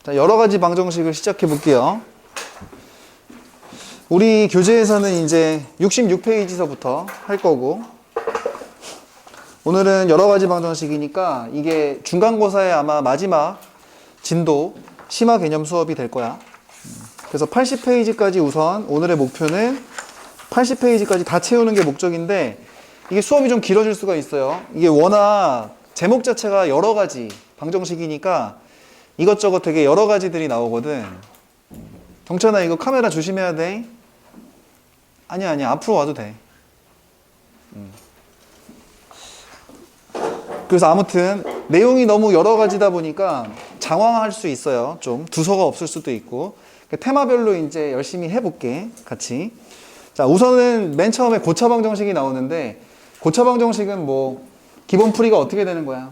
자, 여러 가지 방정식을 시작해 볼게요. 우리 교재에서는 이제 66페이지서부터 할 거고, 오늘은 여러 가지 방정식이니까 이게 중간고사의 아마 마지막 진도 심화 개념 수업이 될 거야. 그래서 80페이지까지 우선 오늘의 목표는 80페이지까지 다 채우는 게 목적인데, 이게 수업이 좀 길어질 수가 있어요. 이게 워낙 제목 자체가 여러 가지 방정식이니까 이것저것 되게 여러 가지들이 나오거든. 정찬아, 이거 카메라 조심해야 돼. 아니야, 앞으로 와도 돼. 그래서 아무튼 내용이 너무 여러 가지다 보니까 장황할 수 있어요. 좀 두서가 없을 수도 있고. 테마별로 이제 열심히 해볼게, 같이. 자, 우선은 맨 처음에 고차 방정식이 나오는데, 고차 방정식은 뭐 기본 풀이가 어떻게 되는 거야?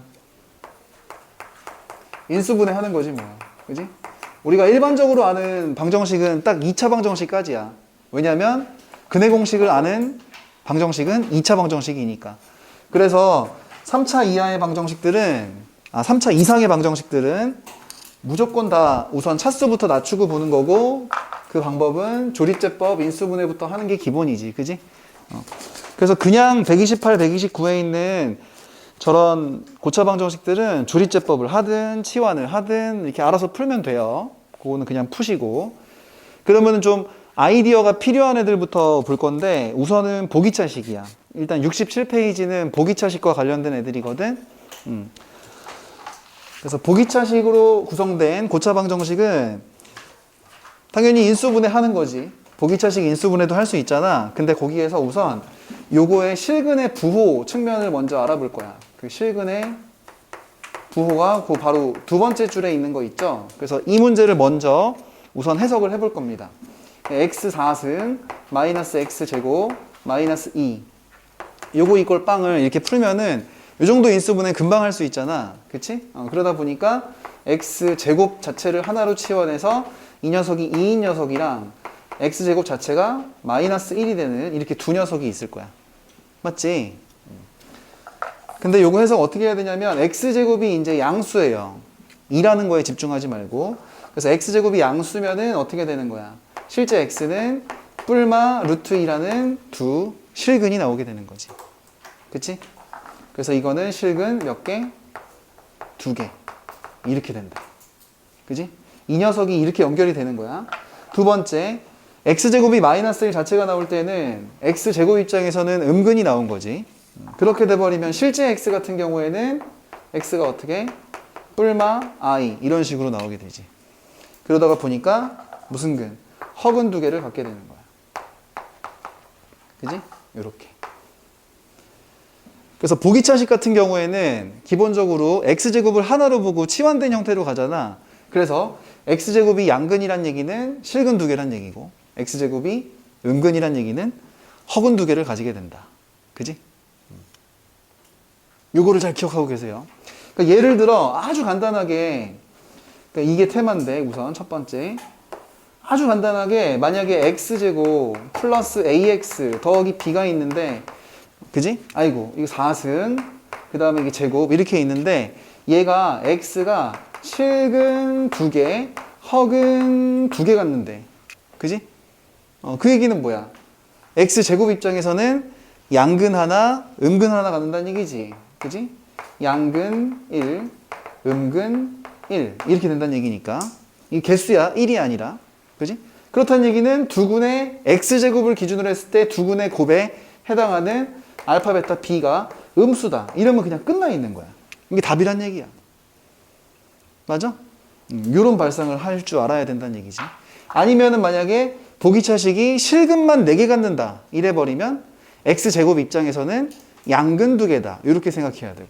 인수분해 하는 거지 뭐. 그지? 우리가 일반적으로 아는 방정식은 딱 2차 방정식까지야. 왜냐면 근해 공식을 아는 방정식은 2차 방정식이니까. 그래서 3차 이하의 방정식들은, 3차 이상의 방정식들은 무조건 다 우선 차수부터 낮추고 보는 거고, 그 방법은 조립제법, 인수분해부터 하는 게 기본이지. 그지? 그래서 그냥 128, 129에 있는 저런 고차 방정식들은 조립제법을 하든 치환을 하든 이렇게 알아서 풀면 돼요. 그거는 그냥 푸시고. 그러면 좀 아이디어가 필요한 애들부터 볼 건데, 우선은 보기차식이야. 일단 67페이지는 보기차식과 관련된 애들이거든. 그래서 보기차식으로 구성된 고차 방정식은 당연히 인수분해 하는 거지. 보기차식 인수분해도 할 수 있잖아. 근데 거기에서 우선 요거의 실근의 부호 측면을 먼저 알아볼 거야. 그 실근의 부호가 그 바로 두 번째 줄에 있는 거 있죠. 그래서 이 문제를 먼저 우선 해석을 해볼 겁니다. x4승 마이너스 x제곱 마이너스 2 요거 이꼴 빵을 이렇게 풀면은 요 정도 인수분해 금방 할 수 있잖아. 그치? 그러다 보니까 x제곱 자체를 하나로 치환해서 이 녀석이 2인 녀석이랑 x제곱 자체가 마이너스 1이 되는 이렇게 두 녀석이 있을 거야. 맞지? 근데 요거 해석 어떻게 해야 되냐면, x제곱이 이제 양수예요. 2라는 거에 집중하지 말고. 그래서 x제곱이 양수면은 어떻게 되는 거야? 실제 x는 뿔마 루트 2라는 두 실근이 나오게 되는 거지. 그치? 그래서 이거는 실근 몇 개? 2개. 이렇게 된다. 그치? 이 녀석이 이렇게 연결이 되는 거야. 두 번째, x제곱이 마이너스 1 자체가 나올 때는 x제곱 입장에서는 음근이 나온 거지. 그렇게 돼버리면 실제 x 같은 경우에는 x가 어떻게? 뿔마 i 이런 식으로 나오게 되지. 그러다가 보니까 무슨 근? 허근 두 개를 갖게 되는 거야. 그지? 요렇게. 그래서 보기차식 같은 경우에는 기본적으로 x제곱을 하나로 보고 치환된 형태로 가잖아. 그래서 x제곱이 양근이란 얘기는 실근 두 개란 얘기고, x제곱이 음근이란 얘기는 허근 두 개를 가지게 된다. 그지? 요거를 잘 기억하고 계세요. 그러니까 예를 들어 아주 간단하게, 그러니까 이게 테마인데 우선 첫 번째 아주 간단하게 만약에 x제곱 플러스 ax 더하기 b가 있는데, 그지? 아이고 이거 4승 그 다음에 이게 제곱 이렇게 있는데, 얘가 x가 실근 2개 허근 2개 갖는데, 그지? 그 얘기는 뭐야? x제곱 입장에서는 양근 하나 음근 하나 갖는다는 얘기지. 그지? 양근 1 음근 1 이렇게 된다는 얘기니까 이 개수야, 1이 아니라. 그지? 그렇다는 얘기는 두 군의 x제곱을 기준으로 했을 때 두 군의 곱에 해당하는 알파, 베타, b가 음수다. 이러면 그냥 끝나 있는 거야. 이게 답이란 얘기야. 맞아? 이런 발상을 할 줄 알아야 된다는 얘기지. 아니면은 만약에 보기차식이 실근만 4개 갖는다. 이래버리면 x제곱 입장에서는 양근 2개다. 이렇게 생각해야 되고,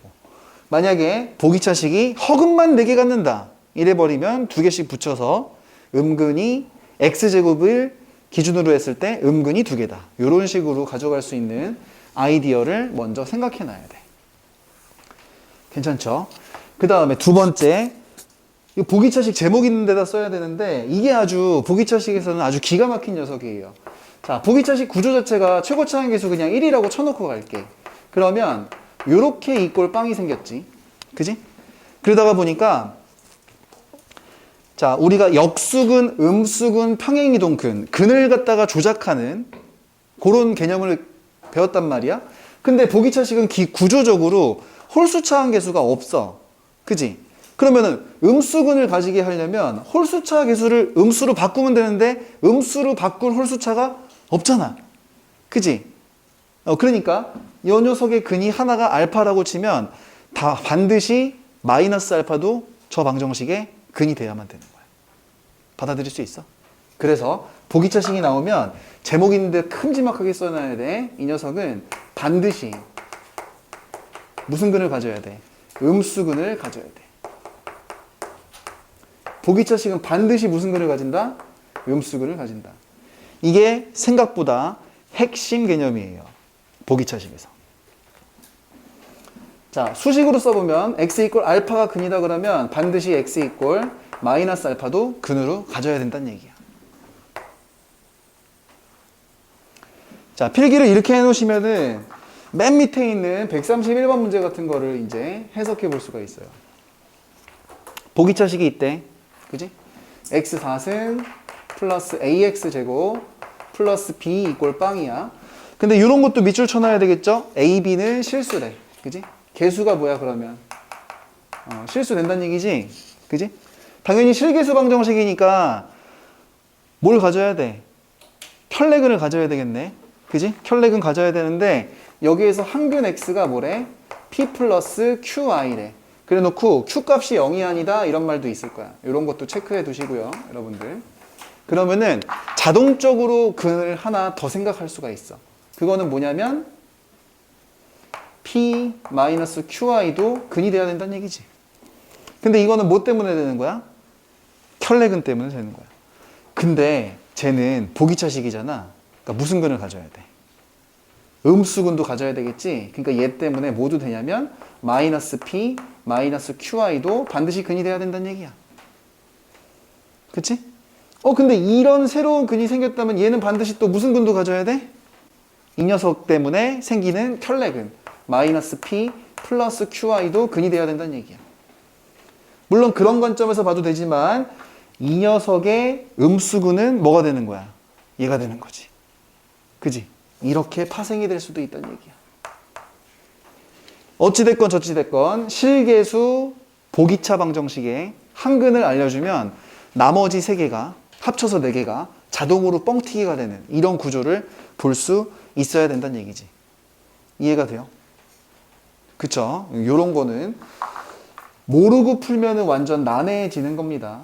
만약에 보기차식이 허근만 4개 갖는다. 이래버리면 2개씩 붙여서 음근이 x제곱을 기준으로 했을 때 음근이 2개다. 이런 식으로 가져갈 수 있는 아이디어를 먼저 생각해 놔야 돼. 괜찮죠? 그 다음에 두 번째, 이 보기차식 제목 있는 데다 써야 되는데, 이게 아주 보기차식에서는 아주 기가 막힌 녀석이에요. 자, 보기차식 구조 자체가 최고차 한계수 그냥 1이라고 쳐놓고 갈게. 그러면 요렇게 이꼴 빵이 생겼지. 그지? 그러다가 보니까 자, 우리가 역수근, 음수근, 평행이동근, 근을 갖다가 조작하는 그런 개념을 배웠단 말이야. 근데 보기차식은 구조적으로 홀수차항 계수가 없어. 그지? 그러면은 음수근을 가지게 하려면 홀수차 계수를 음수로 바꾸면 되는데 음수로 바꾼 홀수차가 없잖아. 그지? 그러니까 이 녀석의 근이 하나가 알파라고 치면 다 반드시 마이너스 알파도 저 방정식의 근이 돼야만 되는 거야. 받아들일 수 있어? 그래서 보기차식이 나오면 제목인데 큼지막하게 써놔야 돼. 이 녀석은 반드시 무슨 근을 가져야 돼? 음수근을 가져야 돼. 보기차식은 반드시 무슨 근을 가진다? 음수근을 가진다. 이게 생각보다 핵심 개념이에요. 보기차식에서. 자, 수식으로 써보면 x 이꼴 알파가 근이다 그러면 반드시 x 이꼴 마이너스 알파도 근으로 가져야 된다는 얘기야. 자, 필기를 이렇게 해놓으시면은 맨 밑에 있는 131번 문제 같은 거를 이제 해석해 볼 수가 있어요. 보기차식이 있대. 그지? x 4승 플러스 ax 제곱 플러스 b 이꼴 빵이야. 근데 이런 것도 밑줄 쳐놔야 되겠죠? a, b는 실수래. 그지? 개수가 뭐야 그러면? 실수 된다는 얘기지? 그지? 당연히 실개수 방정식이니까 뭘 가져야 돼? 켤레근을 가져야 되겠네. 그지? 켤레근 가져야 되는데 여기에서 항근 x가 뭐래? p 플러스 qi래. 그래 놓고 q 값이 0이 아니다 이런 말도 있을 거야. 이런 것도 체크해 두시고요, 여러분들. 그러면은 자동적으로 근을 하나 더 생각할 수가 있어. 그거는 뭐냐면 p-qi도 근이 돼야 된다는 얘기지. 근데 이거는 뭐 때문에 되는 거야? 켤레근 때문에 되는 거야. 근데 쟤는 보기차식이잖아. 그러니까 무슨 근을 가져야 돼? 음수근도 가져야 되겠지. 그러니까 얘 때문에 뭐도 되냐면 마이너스 p, 마이너스 qi도 반드시 근이 돼야 된다는 얘기야. 그치? 근데 이런 새로운 근이 생겼다면 얘는 반드시 또 무슨 근도 가져야 돼? 이 녀석 때문에 생기는 켤레근 마이너스 p 플러스 qi도 근이 돼야 된다는 얘기야. 물론 그런 관점에서 봐도 되지만 이 녀석의 음수근은 뭐가 되는 거야? 얘가 되는 거지. 그지? 이렇게 파생이 될 수도 있다는 얘기야. 어찌됐건 저찌됐건 실계수 보기차 방정식의 항근을 알려주면 나머지 3개가 합쳐서 4개가 자동으로 뻥튀기가 되는 이런 구조를 볼 수 있어야 된다는 얘기지. 이해가 돼요? 그쵸? 요런 거는 모르고 풀면은 완전 난해해지는 겁니다.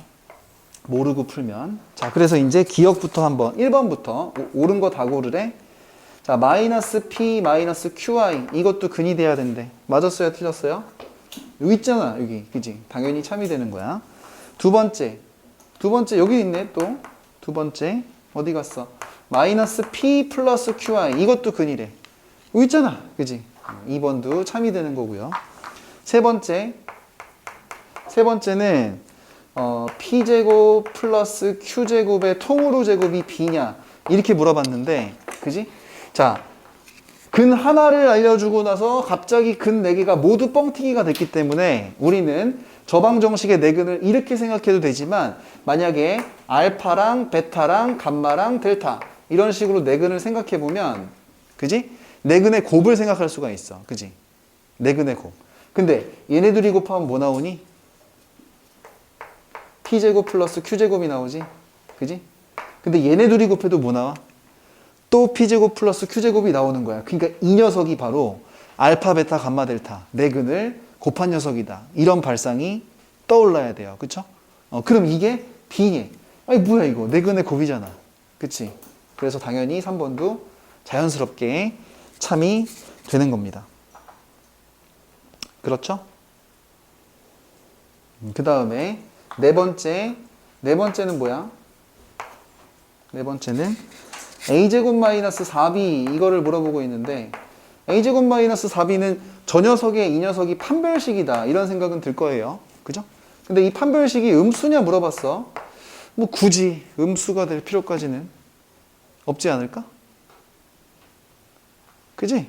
모르고 풀면. 자, 그래서 이제 기억부터 한번 1번부터 옳은 거 다 고르래. 자, 마이너스 p 마이너스 qi 이것도 근이 돼야 된대. 맞았어요? 틀렸어요? 여기 있잖아, 여기. 그지? 당연히 참이 되는 거야. 두 번째 여기 있네 또. 두 번째 어디 갔어? 마이너스 p 플러스 qi 이것도 근이래. 여기 있잖아, 그지? 2번도 참이 되는 거고요. 세 번째는 p제곱 플러스 q제곱의 통으로 제곱이 b냐 이렇게 물어봤는데, 그지? 자, 근 하나를 알려주고 나서 갑자기 근 4개가 모두 뻥튀기가 됐기 때문에 우리는 저 방정식의 내근을 이렇게 생각해도 되지만 만약에 알파랑 베타랑 감마랑 델타 이런 식으로 내근을 생각해 보면, 그지? 내근의 곱을 생각할 수가 있어. 그지? 내근의 곱. 근데 얘네들이 곱하면 뭐 나오니? p제곱 플러스 q제곱이 나오지. 그지? 근데 얘네 둘이 곱해도 뭐 나와? 또 p제곱 플러스 q제곱이 나오는 거야. 그러니까 이 녀석이 바로 알파, 베타, 감마, 델타 내근을 곱한 녀석이다. 이런 발상이 떠올라야 돼요. 그쵸? 그럼 이게 b니? 아니 뭐야 이거 내근의 곱이잖아. 그치? 그래서 당연히 3번도 자연스럽게 참이 되는 겁니다. 그렇죠? 그 다음에 네 번째는 뭐야? 네 번째는 a제곱 마이너스 4b 이거를 물어보고 있는데, a제곱 마이너스 4b는 저 녀석의 이 녀석이 판별식이다 이런 생각은 들 거예요. 그죠? 근데 이 판별식이 음수냐 물어봤어. 뭐 굳이 음수가 될 필요까지는 없지 않을까? 그지?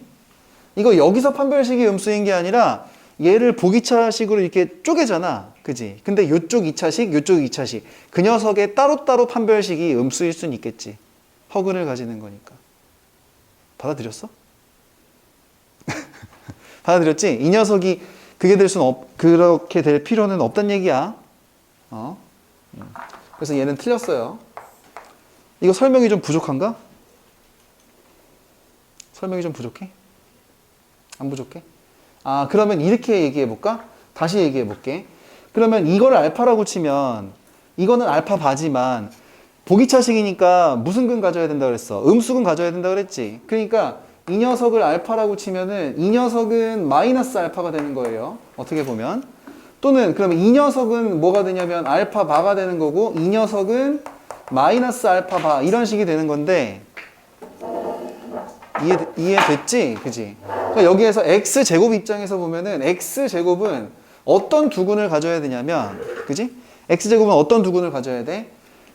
이거 여기서 판별식이 음수인 게 아니라 얘를 보기차식으로 이렇게 쪼개잖아. 그지? 근데 요쪽 2차식, 요쪽 2차식. 그 녀석의 따로따로 판별식이 음수일 수는 있겠지. 허근을 가지는 거니까. 받아들였어? 받아들였지? 이 녀석이 그게 될 수는 그렇게 될 필요는 없단 얘기야. 그래서 얘는 틀렸어요. 이거 설명이 좀 부족한가? 설명이 좀 부족해? 안 부족해? 그러면 이렇게 얘기해 볼까? 다시 얘기해 볼게. 그러면 이걸 알파라고 치면 이거는 알파 바지만 보기차식이니까 무슨 근 가져야 된다 그랬어? 음수근 가져야 된다 그랬지. 그러니까 이 녀석을 알파라고 치면은 이 녀석은 마이너스 알파가 되는 거예요. 어떻게 보면. 또는 그러면 이 녀석은 뭐가 되냐면 알파 바가 되는 거고 이 녀석은 마이너스 알파 바 이런 식이 되는 건데 이해됐지? 그지? 그러니까 여기에서 x제곱 입장에서 보면은 x제곱은 어떤 두근을 가져야 되냐면 그지? x제곱은 어떤 두근을 가져야 돼?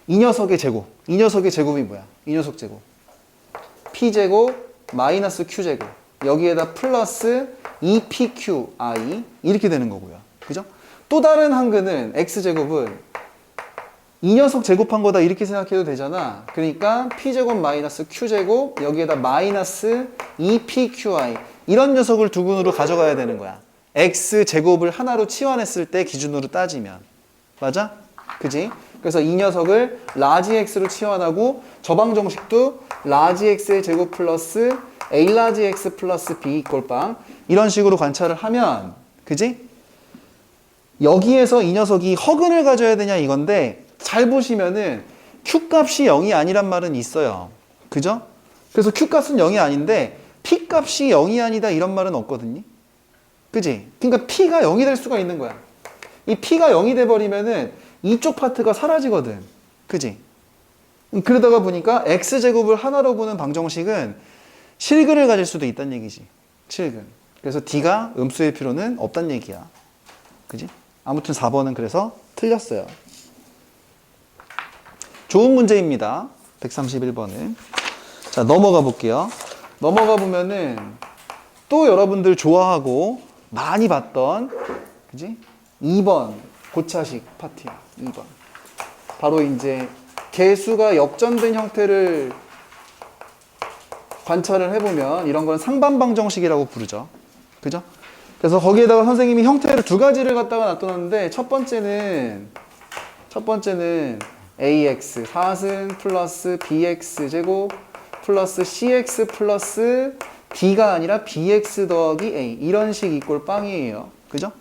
이 녀석의 제곱. 이 녀석의 제곱이 뭐야? 이 녀석 제곱. p제곱 마이너스 q제곱. 여기에다 플러스 2pqi 이렇게 되는 거고요. 그죠? 또 다른 한 근은 x제곱은 이 녀석 제곱한 거다 이렇게 생각해도 되잖아. 그러니까 p제곱 마이너스 q제곱 여기에다 마이너스 2pqi 이런 녀석을 두 근으로 가져가야 되는 거야. x제곱을 하나로 치환했을 때 기준으로 따지면. 맞아? 그지? 그래서 이 녀석을 라지 x로 치환하고 저방 정식도 라지 x의 제곱 플러스 a 라지 x 플러스 b 이꼴 빵 이런 식으로 관찰을 하면 그지? 여기에서 이 녀석이 허근을 가져야 되냐 이건데 잘 보시면은 Q값이 0이 아니란 말은 있어요. 그죠? 그래서 Q값은 0이 아닌데 P값이 0이 아니다 이런 말은 없거든요. 그지? 그러니까 P가 0이 될 수가 있는 거야. 이 P가 0이 돼버리면은 이쪽 파트가 사라지거든. 그지? 그러다가 보니까 X제곱을 하나로 보는 방정식은 실근을 가질 수도 있다는 얘기지. 실근. 그래서 D가 음수일 필요는 없다는 얘기야. 그지? 아무튼 4번은 그래서 틀렸어요. 좋은 문제입니다. 131번은. 자, 넘어가 볼게요. 넘어가 보면은 또 여러분들 좋아하고 많이 봤던 그지? 2번 고차식 파트야. 2번. 바로 이제 개수가 역전된 형태를 관찰을 해보면 이런 건 상반방정식이라고 부르죠. 그죠? 그래서 거기에다가 선생님이 형태를 두 가지를 갖다가 놔뒀는데 첫 번째는 ax 4승 플러스 bx 제곱 플러스 cx 플러스 d가 아니라 bx 더하기 a 이런 식 이꼴 빵이에요. 그죠?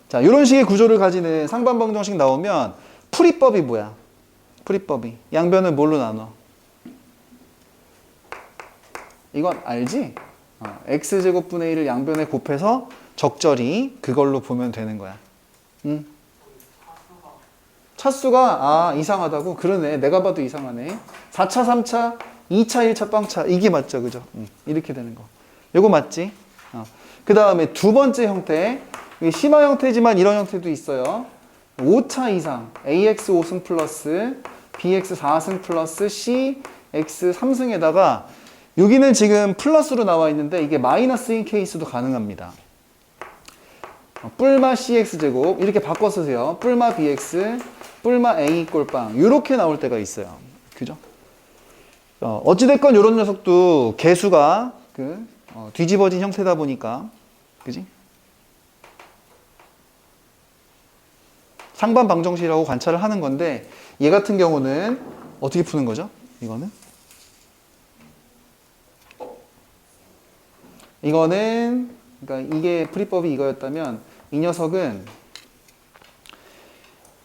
자, 이런 식의 구조를 가지는 상반방정식 나오면 풀이법이 뭐야? 풀이법이 양변을 뭘로 나눠? 이건 알지? x제곱분의 1을 양변에 곱해서 적절히 그걸로 보면 되는 거야. 차수가 이상하다고? 그러네. 내가 봐도 이상하네. 4차, 3차, 2차, 1차, 빵차 이게 맞죠? 그죠? 이렇게 되는 거. 요거 맞지? 그 다음에 두 번째 형태 이게 심화 형태지만 이런 형태도 있어요. 5차 이상 ax 5승 플러스 bx 4승 플러스 cx 3승에다가 여기는 지금 플러스로 나와 있는데 이게 마이너스인 케이스도 가능합니다. 뿔마 cx제곱 이렇게 바꿔 쓰세요. 뿔마 bx 뿔마 a 꼴빵 이렇게 나올 때가 있어요. 그죠? 어찌됐건 이런 녀석도 개수가 뒤집어진 형태다 보니까 그지? 상반 방정식이라고 관찰을 하는 건데 얘 같은 경우는 어떻게 푸는 거죠? 이거는 그러니까 이게 풀이법이 이거였다면 이 녀석은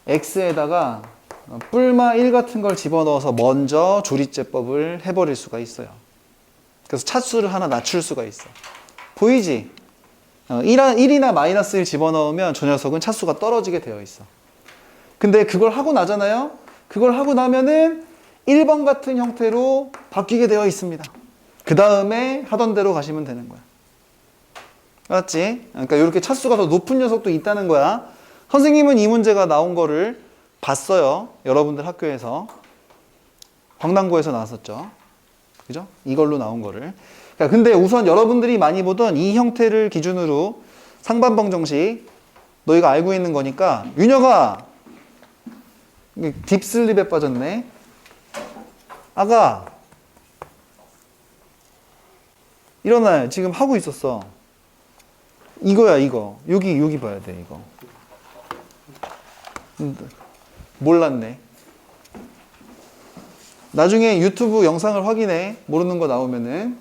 x에다가 뿔마 1 같은 걸 집어넣어서 먼저 조리제법을 해버릴 수가 있어요. 그래서 차수를 하나 낮출 수가 있어. 보이지? 1이나 마이너스 1 집어넣으면 저 녀석은 차수가 떨어지게 되어 있어. 근데 그걸 하고 나잖아요. 그걸 하고 나면은 1번 같은 형태로 바뀌게 되어 있습니다. 그 다음에 하던 대로 가시면 되는 거야. 알았지? 그러니까 이렇게 차수가 더 높은 녀석도 있다는 거야. 선생님은 이 문제가 나온 거를 봤어요. 여러분들 학교에서. 광남고에서 나왔었죠. 그죠? 이걸로 나온 거를. 그러니까 근데 우선 여러분들이 많이 보던 이 형태를 기준으로 상반방정식 너희가 알고 있는 거니까. 윤혁아, 딥슬립에 빠졌네. 아가, 일어나요. 지금 하고 있었어. 이거야, 이거. 여기 봐야 돼, 이거. 몰랐네. 나중에 유튜브 영상을 확인해. 모르는 거 나오면은.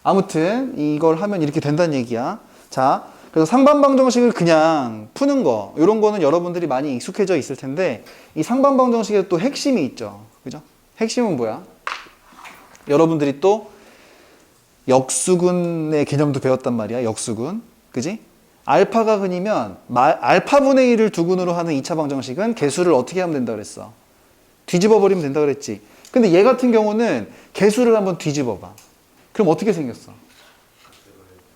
아무튼 이걸 하면 이렇게 된다는 얘기야. 자, 그래서 상반방정식을 그냥 푸는 거, 이런 거는 여러분들이 많이 익숙해져 있을 텐데, 이 상반방정식에 또 핵심이 있죠. 그죠? 핵심은 뭐야? 여러분들이 또 역수근의 개념도 배웠단 말이야. 역수근. 그지? 알파가 근이면 알파분의 1을 두근으로 하는 2차 방정식은 개수를 어떻게 하면 된다 그랬어? 뒤집어 버리면 된다 그랬지. 근데 얘 같은 경우는 개수를 한번 뒤집어 봐. 그럼 어떻게 생겼어?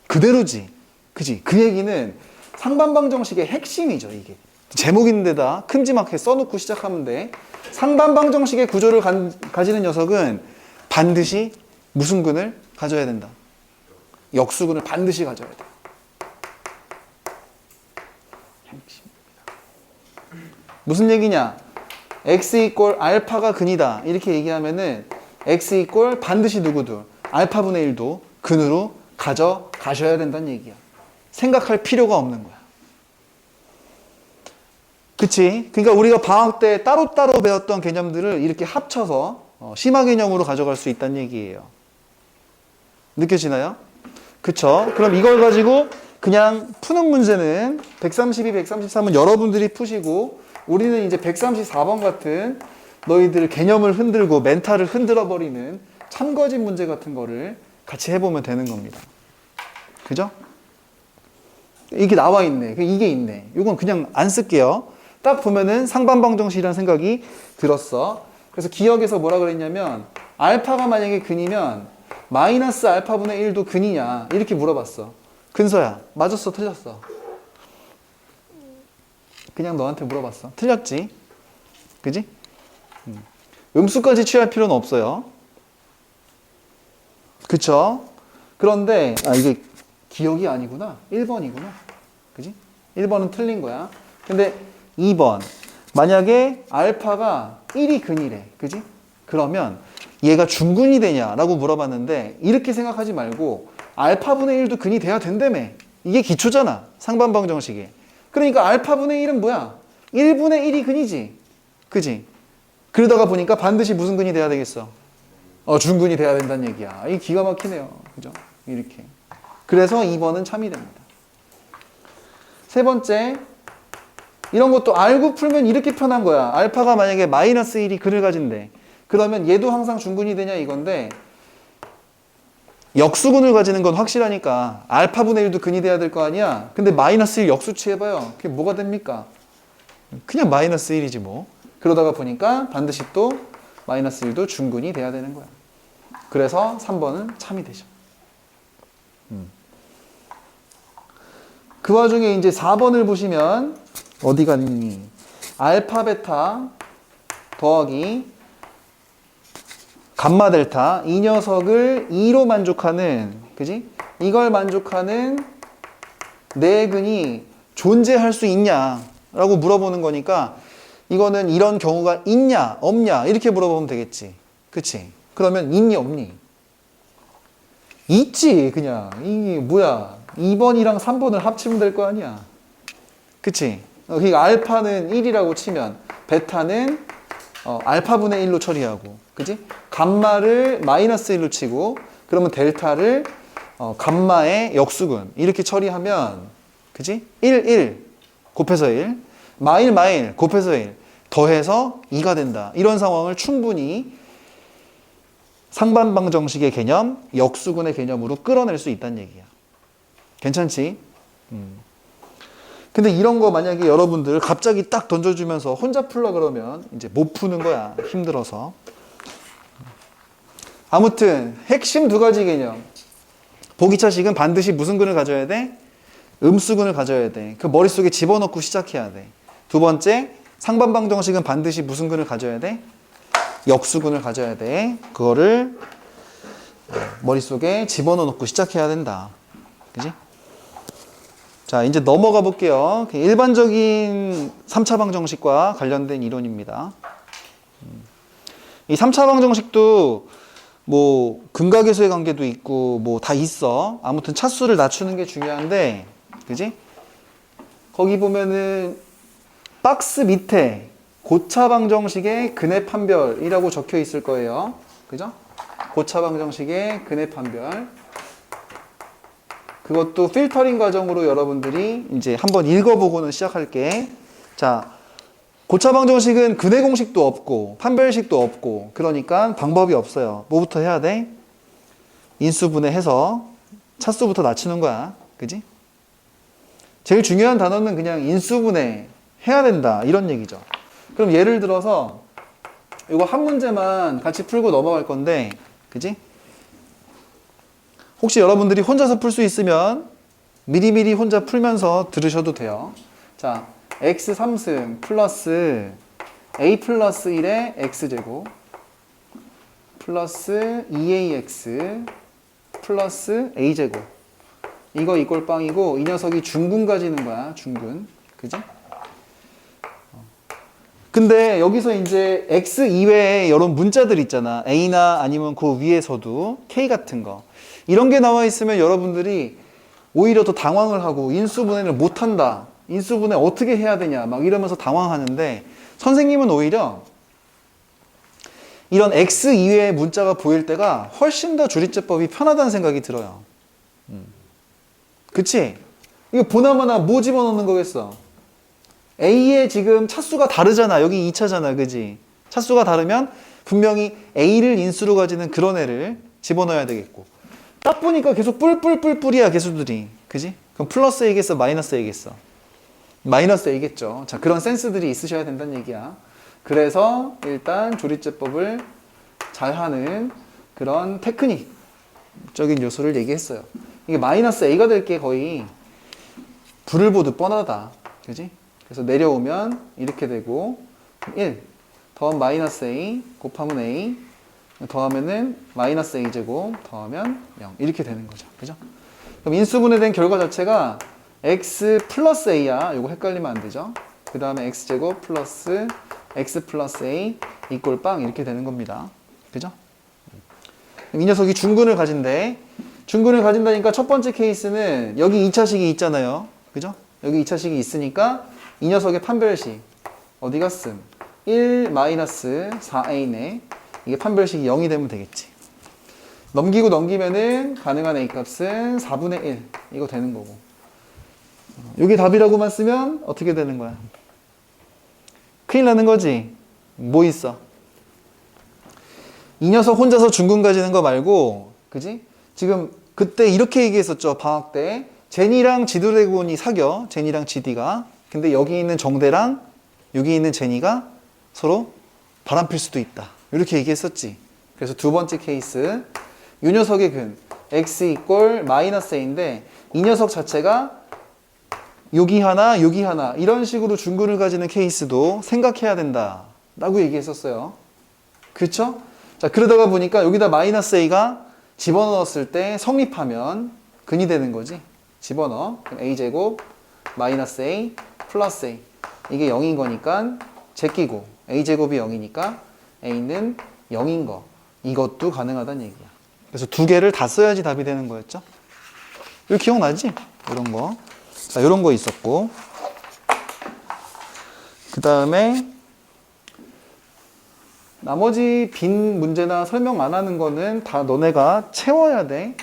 그대로지. 그지? 그 얘기는 상반방정식의 핵심이죠, 이게. 제목인데다 큼지막하게 써놓고 시작하면 돼. 상반방정식의 구조를 가지는 녀석은 반드시 무슨 근을 가져야 된다? 역수근을 반드시 가져야 돼. 무슨 얘기냐? x 이꼴 알파가 근이다. 이렇게 얘기하면은 x 이꼴 반드시 누구도 알파분의 1도 근으로 가져가셔야 된다는 얘기야. 생각할 필요가 없는 거야. 그치? 그러니까 우리가 방학 때 따로따로 배웠던 개념들을 이렇게 합쳐서 심화 개념으로 가져갈 수 있다는 얘기예요. 느껴지나요? 그쵸? 그럼 이걸 가지고 그냥 푸는 문제는 132, 133은 여러분들이 푸시고, 우리는 이제 134번 같은 너희들 개념을 흔들고 멘탈을 흔들어 버리는 참거짓 문제 같은 거를 같이 해보면 되는 겁니다. 그죠? 이게 나와 있네. 이게 있네. 이건 그냥 안 쓸게요. 딱 보면은 상반방정식이라는 생각이 들었어. 그래서 기억에서 뭐라 그랬냐면, 알파가 만약에 근이면 마이너스 알파분의 1도 근이냐 이렇게 물어봤어. 근서야, 맞았어, 틀렸어? 그냥 너한테 물어봤어. 틀렸지? 그지? 음수까지 취할 필요는 없어요. 그쵸? 그런데 이게 기억이 아니구나. 1번이구나. 그지? 1번은 틀린 거야. 근데 2번. 만약에 알파가 1이 근이래. 그지? 그러면 얘가 중근이 되냐라고 물어봤는데, 이렇게 생각하지 말고 알파분의 1도 근이 돼야 된다며. 이게 기초잖아. 상반방정식이. 그러니까 알파분의 1은 뭐야? 1분의 1이 근이지. 그지? 그러다가 보니까 반드시 무슨 근이 돼야 되겠어? 중근이 돼야 된다는 얘기야. 이 기가 막히네요. 그죠? 이렇게. 그래서 2번은 참이 됩니다. 세 번째, 이런 것도 알고 풀면 이렇게 편한 거야. 알파가 만약에 마이너스 1이 근을 가진대. 그러면 얘도 항상 중근이 되냐 이건데, 역수근을 가지는 건 확실하니까 알파분의 1도 근이 돼야 될 거 아니야. 근데 마이너스 1 역수치 해봐요. 그게 뭐가 됩니까? 그냥 마이너스 1이지 뭐. 그러다가 보니까 반드시 또 마이너스 1도 중근이 돼야 되는 거야. 그래서 3번은 참이 되죠. 그 와중에 이제 4번을 보시면 어디 갔니? 알파 베타 더하기 감마 델타, 이 녀석을 2로 만족하는, 그지? 이걸 만족하는 네 근이 존재할 수 있냐라고 물어보는 거니까, 이거는 이런 경우가 있냐 없냐 이렇게 물어보면 되겠지. 그치? 그러면 있니 없니? 있지. 그냥 이게 뭐야, 2번이랑 3번을 합치면 될 거 아니야. 그치? 그러니까 알파는 1이라고 치면 베타는 알파분의 1로 처리하고, 그지? 감마를 마이너스 1로 치고, 그러면 델타를 감마의 역수근 이렇게 처리하면, 그지? 1 곱해서 1, 마일 곱해서 1 더해서 2가 된다. 이런 상황을 충분히 상반방정식의 개념, 역수근의 개념으로 끌어낼 수 있다는 얘기야. 괜찮지? 근데 이런 거 만약에 여러분들 갑자기 딱 던져주면서 혼자 풀라 그러면 이제 못 푸는 거야. 힘들어서. 아무튼 핵심 두 가지 개념. 보기차식은 반드시 무슨 근을 가져야 돼? 음수근을 가져야 돼. 그 머릿속에 집어넣고 시작해야 돼. 두 번째, 상반방정식은 반드시 무슨 근을 가져야 돼? 역수근을 가져야 돼. 그거를 머릿속에 집어넣고 시작해야 된다. 그지? 자, 이제 넘어가 볼게요. 일반적인 3차 방정식과 관련된 이론입니다. 이 3차 방정식도 뭐 근각계수의 관계도 있고 뭐 다 있어. 아무튼 차수를 낮추는 게 중요한데, 그지? 거기 보면은 박스 밑에 고차 방정식의 근해 판별이라고 적혀 있을 거예요. 그죠? 고차 방정식의 근해 판별. 그것도 필터링 과정으로 여러분들이 이제 한번 읽어보고는 시작할게. 자, 고차 방정식은 근해 공식도 없고 판별식도 없고 그러니까 방법이 없어요. 뭐부터 해야 돼? 인수분해해서 차수부터 낮추는 거야. 그지? 제일 중요한 단어는 그냥 인수분해 해야 된다 이런 얘기죠. 그럼 예를 들어서 이거 한 문제만 같이 풀고 넘어갈 건데, 그지? 혹시 여러분들이 혼자서 풀 수 있으면 미리미리 혼자 풀면서 들으셔도 돼요. 자, x 3승 플러스 a 플러스 1의 x제곱 플러스 2ax 플러스 a제곱, 이거 이꼴 빵이고 이 녀석이 중근 가지는 거야. 중근. 그지? 근데 여기서 이제 x 이외에 이런 문자들 있잖아. a나 아니면 그 위에서도 k 같은 거, 이런 게 나와 있으면 여러분들이 오히려 더 당황을 하고 인수분해를 못한다, 인수분해 어떻게 해야 되냐 막 이러면서 당황하는데, 선생님은 오히려 이런 x 이외의 문자가 보일 때가 훨씬 더 주리제법이 편하다는 생각이 들어요. 그치? 이거 보나마나 뭐 집어넣는 거겠어? A의 지금 차수가 다르잖아. 여기 2차잖아. 그지? 차수가 다르면 분명히 A를 인수로 가지는 그런 애를 집어넣어야 되겠고, 딱 보니까 계속 뿔뿔뿔뿔이야 개수들이. 그지? 그럼 플러스 A겠어? 마이너스 A겠어? 마이너스 A겠죠. 자, 그런 센스들이 있으셔야 된다는 얘기야. 그래서 일단 조리제법을 잘하는 그런 테크닉적인 요소를 얘기했어요. 이게 마이너스 A가 될 게 거의 불을 보듯 뻔하다. 그지? 그래서 내려오면 이렇게 되고 1 더하면 마이너스 A 곱하면 A 더하면은 마이너스 A제곱 더하면 0 이렇게 되는 거죠. 그죠? 그럼 인수분해된 결과 자체가 X 플러스 A야. 이거 헷갈리면 안 되죠. 그 다음에 X제곱 플러스 X 플러스 A 이꼴 빵 이렇게 되는 겁니다. 그죠? 이 녀석이 중근을 가진대. 중근을 가진다니까 첫 번째 케이스는 여기 2차식이 있잖아요. 그죠? 여기 2차식이 있으니까 이 녀석의 판별식 어디 갔음? 1 마이너스 4a네. 이게 판별식이 0이 되면 되겠지. 넘기고 넘기면은 가능한 a 값은 4분의 1 이거 되는 거고, 이게 답이라고만 쓰면 어떻게 되는 거야? 큰일 나는 거지. 뭐 있어? 이 녀석 혼자서 중근 가지는 거 말고, 그지? 지금 그때 이렇게 얘기했었죠. 방학 때 제니랑 지드래곤이 사겨. 제니랑 지디가. 근데 여기 있는 정대랑 여기 있는 제니가 서로 바람필 수도 있다. 이렇게 얘기했었지. 그래서 두 번째 케이스, 이 녀석의 근 x 이꼴 마이너스 a인데 이 녀석 자체가 여기 하나 여기 하나 이런 식으로 중근을 가지는 케이스도 생각해야 된다 라고 얘기했었어요. 그쵸? 자, 그러다가 보니까 여기다 마이너스 a가 집어넣었을 때 성립하면 근이 되는 거지. 집어넣어. 그럼 a제곱 마이너스 a 플러스 a 이게 0인 거니까 제끼고 a제곱이 0이니까 a는 0인 거, 이것도 가능하다는 얘기야. 그래서 두 개를 다 써야지 답이 되는 거였죠. 이거 기억나지? 이런 거. 자, 이런 거 있었고, 그 다음에 나머지 빈 문제나 설명 안 하는 거는 다 너네가 채워야 돼.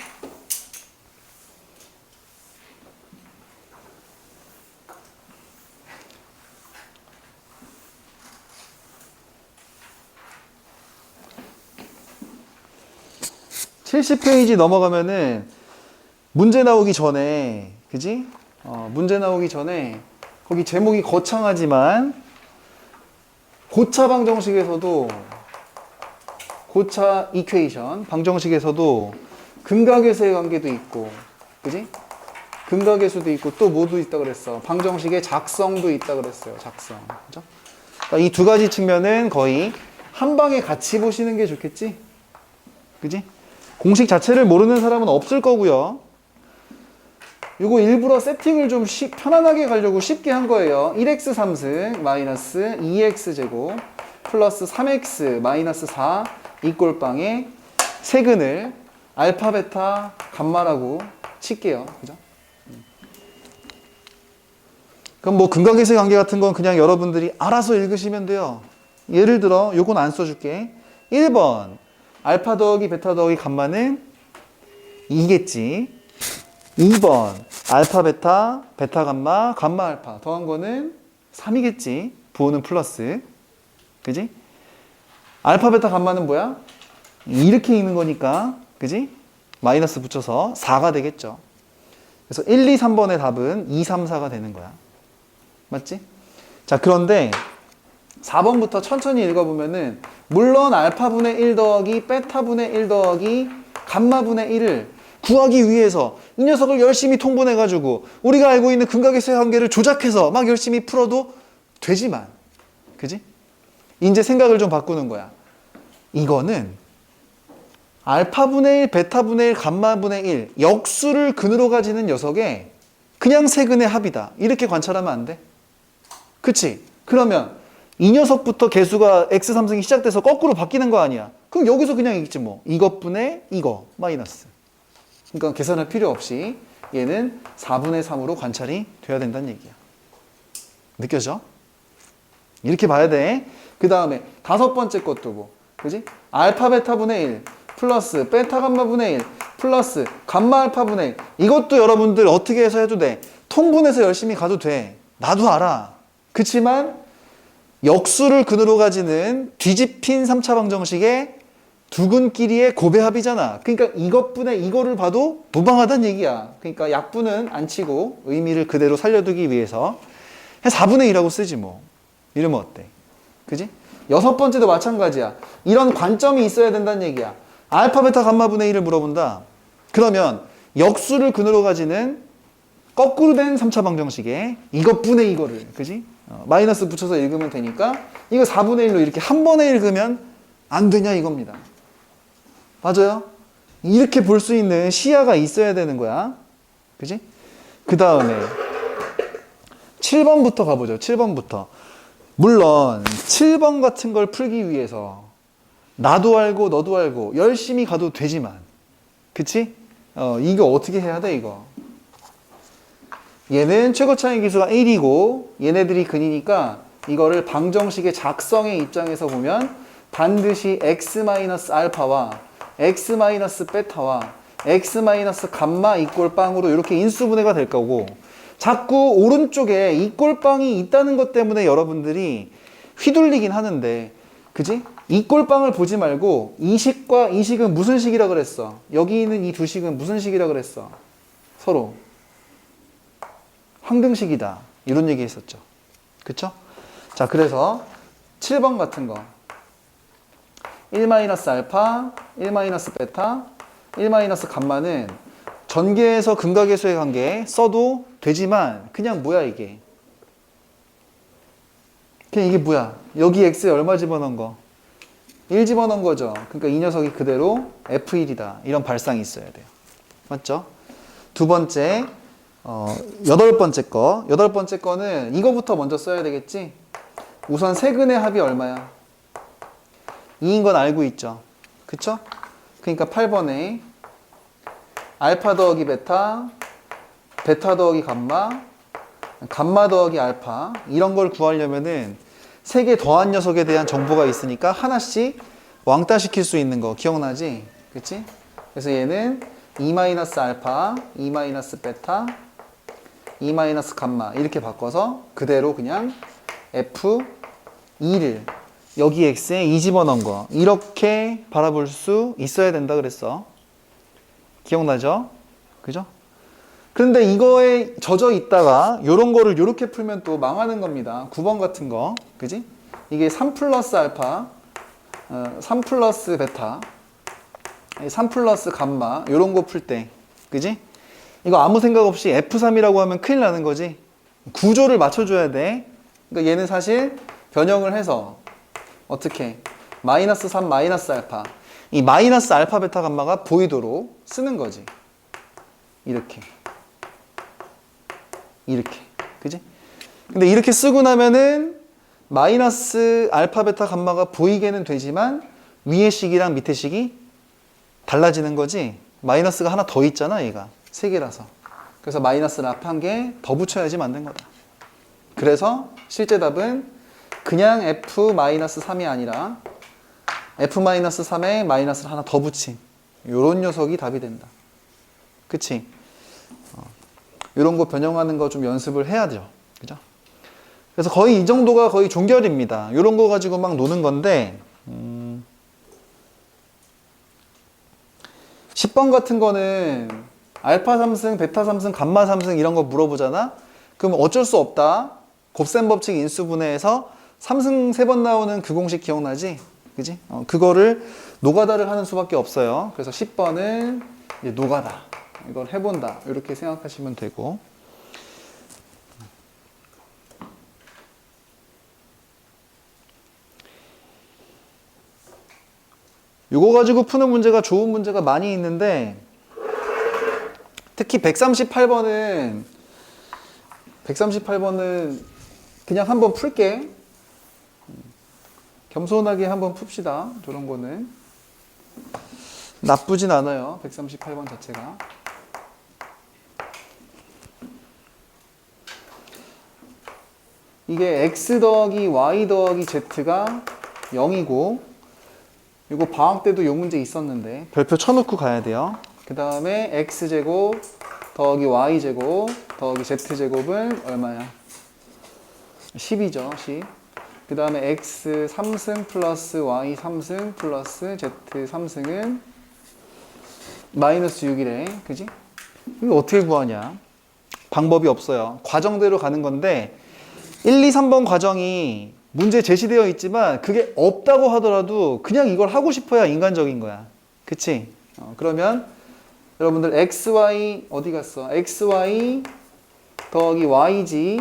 (70페이지) 넘어가면은 문제 나오기 전에, 그지? 문제 나오기 전에 거기 제목이 거창하지만 고차 방정식에서도, 고차 이퀘이션 방정식에서도 근각계수의 관계도 있고, 그지? 근각계수도 있고 또 뭐도 있다 그랬어? 방정식의 작성도 있다 그랬어요. 작성. 그죠? 그러니까 이 두 가지 측면은 거의 한 방에 같이 보시는 게 좋겠지? 그지? 공식 자체를 모르는 사람은 없을 거고요. 요거 일부러 세팅을 좀 편안하게 가려고 쉽게 한 거예요. 1x 3승 마이너스 2x제곱 플러스 3x 마이너스 4 이꼴빵에 세근을 알파, 베타, 감마라고 칠게요. 그죠? 그럼 뭐 근각계수의 관계 같은 건 그냥 여러분들이 알아서 읽으시면 돼요. 예를 들어 요건 안 써줄게. 1번 알파 더하기 베타 더하기 감마는 2겠지. 2번 알파 베타 베타 감마 감마 알파 더한 거는 3이겠지. 부호는 플러스. 그지? 알파 베타 감마는 뭐야? 이렇게 읽는 거니까 그지? 마이너스 붙여서 4가 되겠죠. 그래서 1, 2, 3번의 답은 2, 3, 4가 되는 거야. 맞지? 자, 그런데 4번부터 천천히 읽어보면은 물론 알파분의 1 더하기 베타분의 1 더하기 감마분의 1을 구하기 위해서 이 녀석을 열심히 통분해가지고 우리가 알고 있는 근각계수의 관계를 조작해서 막 열심히 풀어도 되지만 그지? 이제 생각을 좀 바꾸는 거야. 이거는 알파분의 1, 베타분의 1, 감마분의 1 역수를 근으로 가지는 녀석의 그냥 세근의 합이다. 이렇게 관찰하면 안 돼? 그치? 그러면 이 녀석부터 개수가 x3승이 시작돼서 거꾸로 바뀌는 거 아니야? 그럼 여기서 그냥 읽지 뭐. 이것분의 이거 마이너스. 그러니까 계산할 필요 없이 얘는 4분의 3으로 관찰이 돼야 된다는 얘기야. 느껴져? 이렇게 봐야 돼. 그 다음에 5번째 것도 뭐. 그지? 알파 베타분의 1 플러스 베타 감마분의 1 플러스 감마 알파분의 1 이것도 여러분들 어떻게 해서 해도 돼. 통분해서 열심히 가도 돼. 나도 알아. 그치만 역수를 근으로 가지는 뒤집힌 3차 방정식의 두 근끼리의 고배합이잖아. 그러니까 이것분의 이거를 봐도 무방하다는 얘기야. 그러니까 약분은 안 치고 의미를 그대로 살려두기 위해서 4분의 1하고 쓰지 뭐. 이러면 어때? 그지? 6번째도 마찬가지야. 이런 관점이 있어야 된다는 얘기야. 알파, 베타, 감마분의 1을 물어본다. 그러면 역수를 근으로 가지는 거꾸로 된 3차 방정식에 이것분의 이거를, 그지? 마이너스 붙여서 읽으면 되니까 이거 4분의 1로 이렇게 한 번에 읽으면 안 되냐 이겁니다. 맞아요? 이렇게 볼 수 있는 시야가 있어야 되는 거야. 그지? 그 다음에 7번부터 가보죠. 7번부터. 물론 7번 같은 걸 풀기 위해서 나도 알고 너도 알고 열심히 가도 되지만 그치? 이거 어떻게 해야 돼 이거? 얘는 최고 차이 기수가 1이고 얘네들이 근이니까 이거를 방정식의 작성의 입장에서 보면 반드시 x-알파와 x-베타와 x-감마 이꼴 빵으로 이렇게 인수분해가 될 거고 자꾸 오른쪽에 이꼴빵이 있다는 것 때문에 여러분들이 휘둘리긴 하는데 그지? 이꼴빵을 보지 말고 이 식과 이 식은 무슨 식이라 그랬어? 여기 있는 이 두 식은 무슨 식이라 그랬어? 서로 황등식이다. 이런 얘기 했었죠. 그쵸? 자, 그래서 7번 같은 거 1-알파, 1-베타, 1-감마는 전개에서 근각계수의 관계 써도 되지만 그냥 뭐야 이게? 그냥 이게 뭐야? 여기 x에 얼마 집어넣은 거? 1 집어넣은 거죠. 그러니까 이 녀석이 그대로 F1이다. 이런 발상이 있어야 돼요. 맞죠? 두 번째, 8번째 거. 8번째 거는 이거부터 먼저 써야 되겠지? 우선 세근의 합이 얼마야? 2인 건 알고 있죠? 그쵸? 그러니까 8번에 알파 더하기 베타, 베타 더하기 감마, 감마 더하기 알파 이런 걸 구하려면은 세 개 더한 녀석에 대한 정보가 있으니까 하나씩 왕따 시킬 수 있는 거 기억나지? 그치? 그래서 얘는 2-알파, 2-베타, 2-감마 이렇게 바꿔서 그대로 그냥 F2를 여기 X에 2 집어넣은 거 이렇게 바라볼 수 있어야 된다 그랬어. 기억나죠? 그죠? 그런데 이거에 젖어 있다가 요런 거를 요렇게 풀면 또 망하는 겁니다. 9번 같은 거. 그지? 이게 3 플러스 알파, 3 플러스 베타, 3 플러스 감마 요런 거 풀 때. 그지? 이거 아무 생각 없이 F3이라고 하면 큰일 나는 거지. 구조를 맞춰줘야 돼. 그러니까 얘는 사실 변형을 해서 어떻게? 마이너스 3 마이너스 알파. 이 마이너스 알파 베타 감마가 보이도록 쓰는 거지. 이렇게. 이렇게. 그지? 근데 이렇게 쓰고 나면은 마이너스 알파, 베타, 감마가 보이게는 되지만 위의 식이랑 밑의 식이 달라지는 거지. 마이너스가 하나 더 있잖아, 얘가. 세 개라서. 그래서 마이너스를 앞에 한 개 더 붙여야지 만든 거다. 그래서 실제 답은 그냥 F-3이 아니라 F-3에 마이너스를 하나 더 붙인 요런 녀석이 답이 된다. 그치? 요런 거 변형하는 거 좀 연습을 해야죠. 그죠? 그래서 거의 이 정도가 거의 종결입니다. 요런 거 가지고 막 노는 건데 10번 같은 거는 알파 3승, 베타 3승, 감마 3승 이런 거 물어보잖아? 그럼 어쩔 수 없다. 곱셈 법칙 인수분해에서 3승 3번 나오는 그 공식 기억나지? 그지? 그거를 노가다를 하는 수밖에 없어요. 그래서 10번은 이제 노가다. 이걸 해본다. 이렇게 생각하시면 되고. 이거 가지고 푸는 문제가 좋은 문제가 많이 있는데 특히 138번은 그냥 한번 풀게. 겸손하게 한번 풉시다. 저런 거는 나쁘진 않아요. 138번 자체가. 이게 x 더하기 y 더하기 z가 0이고 이거 방학 때도 이 문제 있었는데 별표 쳐놓고 가야 돼요. 그 다음에 x제곱 더하기 y제곱 더하기 z제곱은 얼마야? 10이죠. 10. 그 다음에 x 3승 플러스 y 3승 플러스 z 3승은 마이너스 6이래. 그지? 이거 어떻게 구하냐? 방법이 없어요. 과정대로 가는 건데 1, 2, 3번 과정이 문제 제시되어 있지만 그게 없다고 하더라도 그냥 이걸 하고 싶어야 인간적인 거야. 그치? 그러면 여러분들 xy 어디 갔어? xy 더하기 yg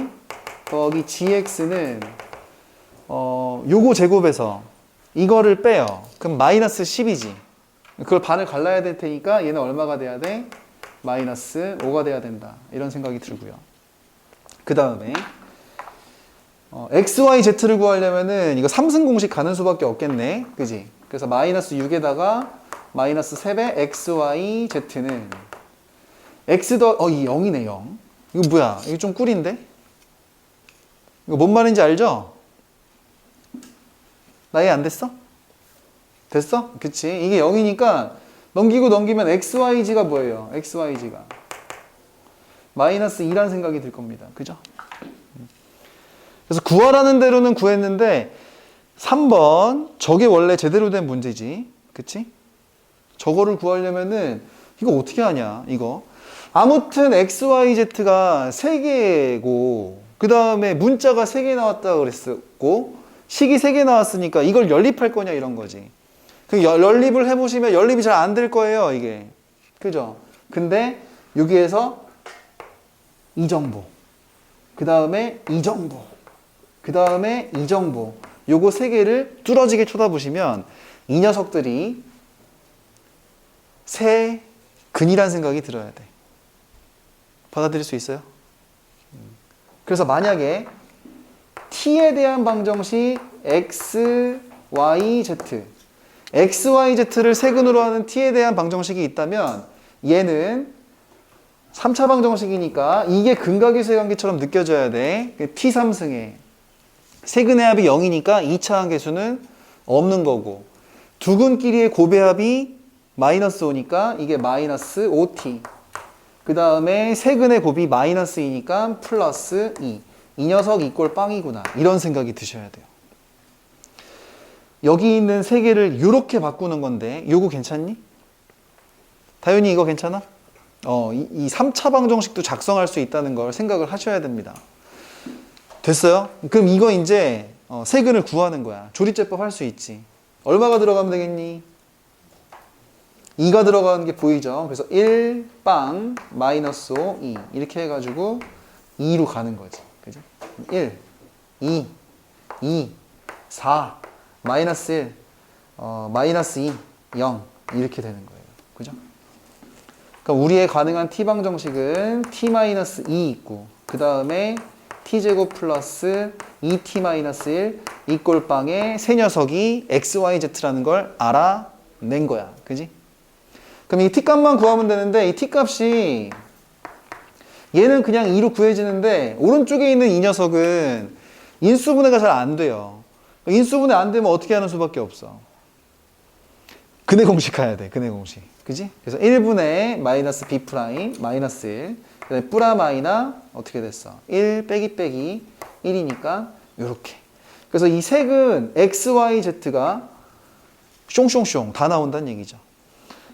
더하기 gx는 요거 제곱에서 이거를 빼요. 그럼 마이너스 10이지. 그걸 반을 갈라야 될 테니까 얘는 얼마가 돼야 돼? 마이너스 5가 돼야 된다. 이런 생각이 들고요. 그 다음에 x, y, z를 구하려면은 이거 3승 공식 가는 수밖에 없겠네. 그지? 그래서 마이너스 6에다가 마이너스 3배 x, y, z는 x 이 0이네 0. 이거 뭐야? 이거 좀 꿀인데? 이거 뭔 말인지 알죠? 나 이해 안 됐어? 됐어? 그치? 이게 0이니까 넘기고 넘기면 xyg가 뭐예요? xyg가 마이너스 2란 생각이 들 겁니다. 그죠? 그래서 구하라는 대로는 구했는데 3번 저게 원래 제대로 된 문제지. 그치? 저거를 구하려면은 이거 어떻게 하냐 이거. 아무튼 xyz가 3개고 그 다음에 문자가 3개 나왔다고 그랬었고 식이 3개 나왔으니까 이걸 연립할 거냐 이런 거지. 그 연립을 해보시면 연립이 잘 안 될 거예요 이게. 그죠? 근데 여기에서 이 정보 그 다음에 이 정보 그 다음에 이 정보 요거 3개를 뚫어지게 쳐다보시면 이 녀석들이 새 근이란 생각이 들어야 돼. 받아들일 수 있어요? 그래서 만약에 t에 대한 방정식 x, y, z x, y, z를 세근으로 하는 t에 대한 방정식이 있다면 얘는 3차 방정식이니까 이게 근각의수의 관계처럼 느껴져야 돼. t 3승에 세근의 합이 0이니까 2차 한계수는 없는 거고 두 근끼리의 곱의 합이 마이너스 5니까 이게 마이너스 5t 그 다음에 세근의 곱이 마이너스 2니까 플러스 2 이 녀석 이꼴 빵이구나 이런 생각이 드셔야 돼요. 여기 있는 세 개를 이렇게 바꾸는 건데 요거 괜찮니? 다윤이 이거 괜찮아? 이 3차 방정식도 작성할 수 있다는 걸 생각을 하셔야 됩니다. 됐어요? 그럼 이거 이제 세근을 구하는 거야. 조리제법 할 수 있지. 얼마가 들어가면 되겠니? 2가 들어가는 게 보이죠? 그래서 1, 빵, 마이너스 5, 2 이렇게 해가지고 2로 가는 거지. 그죠? 1, 2, 4, 마이너스 1, 마이너스 2, 0 이렇게 되는 거예요. 그죠? 그러니까 우리의 가능한 t 방정식은 t-2 있고 그 다음에 t제곱 플러스 2t-1 이꼴 빵에 세 녀석이 xyz라는 걸 알아낸 거야. 그지? 그럼 이 t값만 구하면 되는데 이 t값이 얘는 그냥 2로 구해지는데 오른쪽에 있는 이 녀석은 인수분해가 잘 안 돼요. 인수분해 안 되면 어떻게 하는 수밖에 없어. 근해 공식 가야 돼. 근해 공식. 그지? 그래서 1분의 마이너스 b 프라임 마이너스 1. 그다음에 뿌라 마이나 어떻게 됐어? 1 빼기 빼기 1이니까 요렇게. 그래서 이 색은 x, y, z가 숑숑숑 다 나온다는 얘기죠.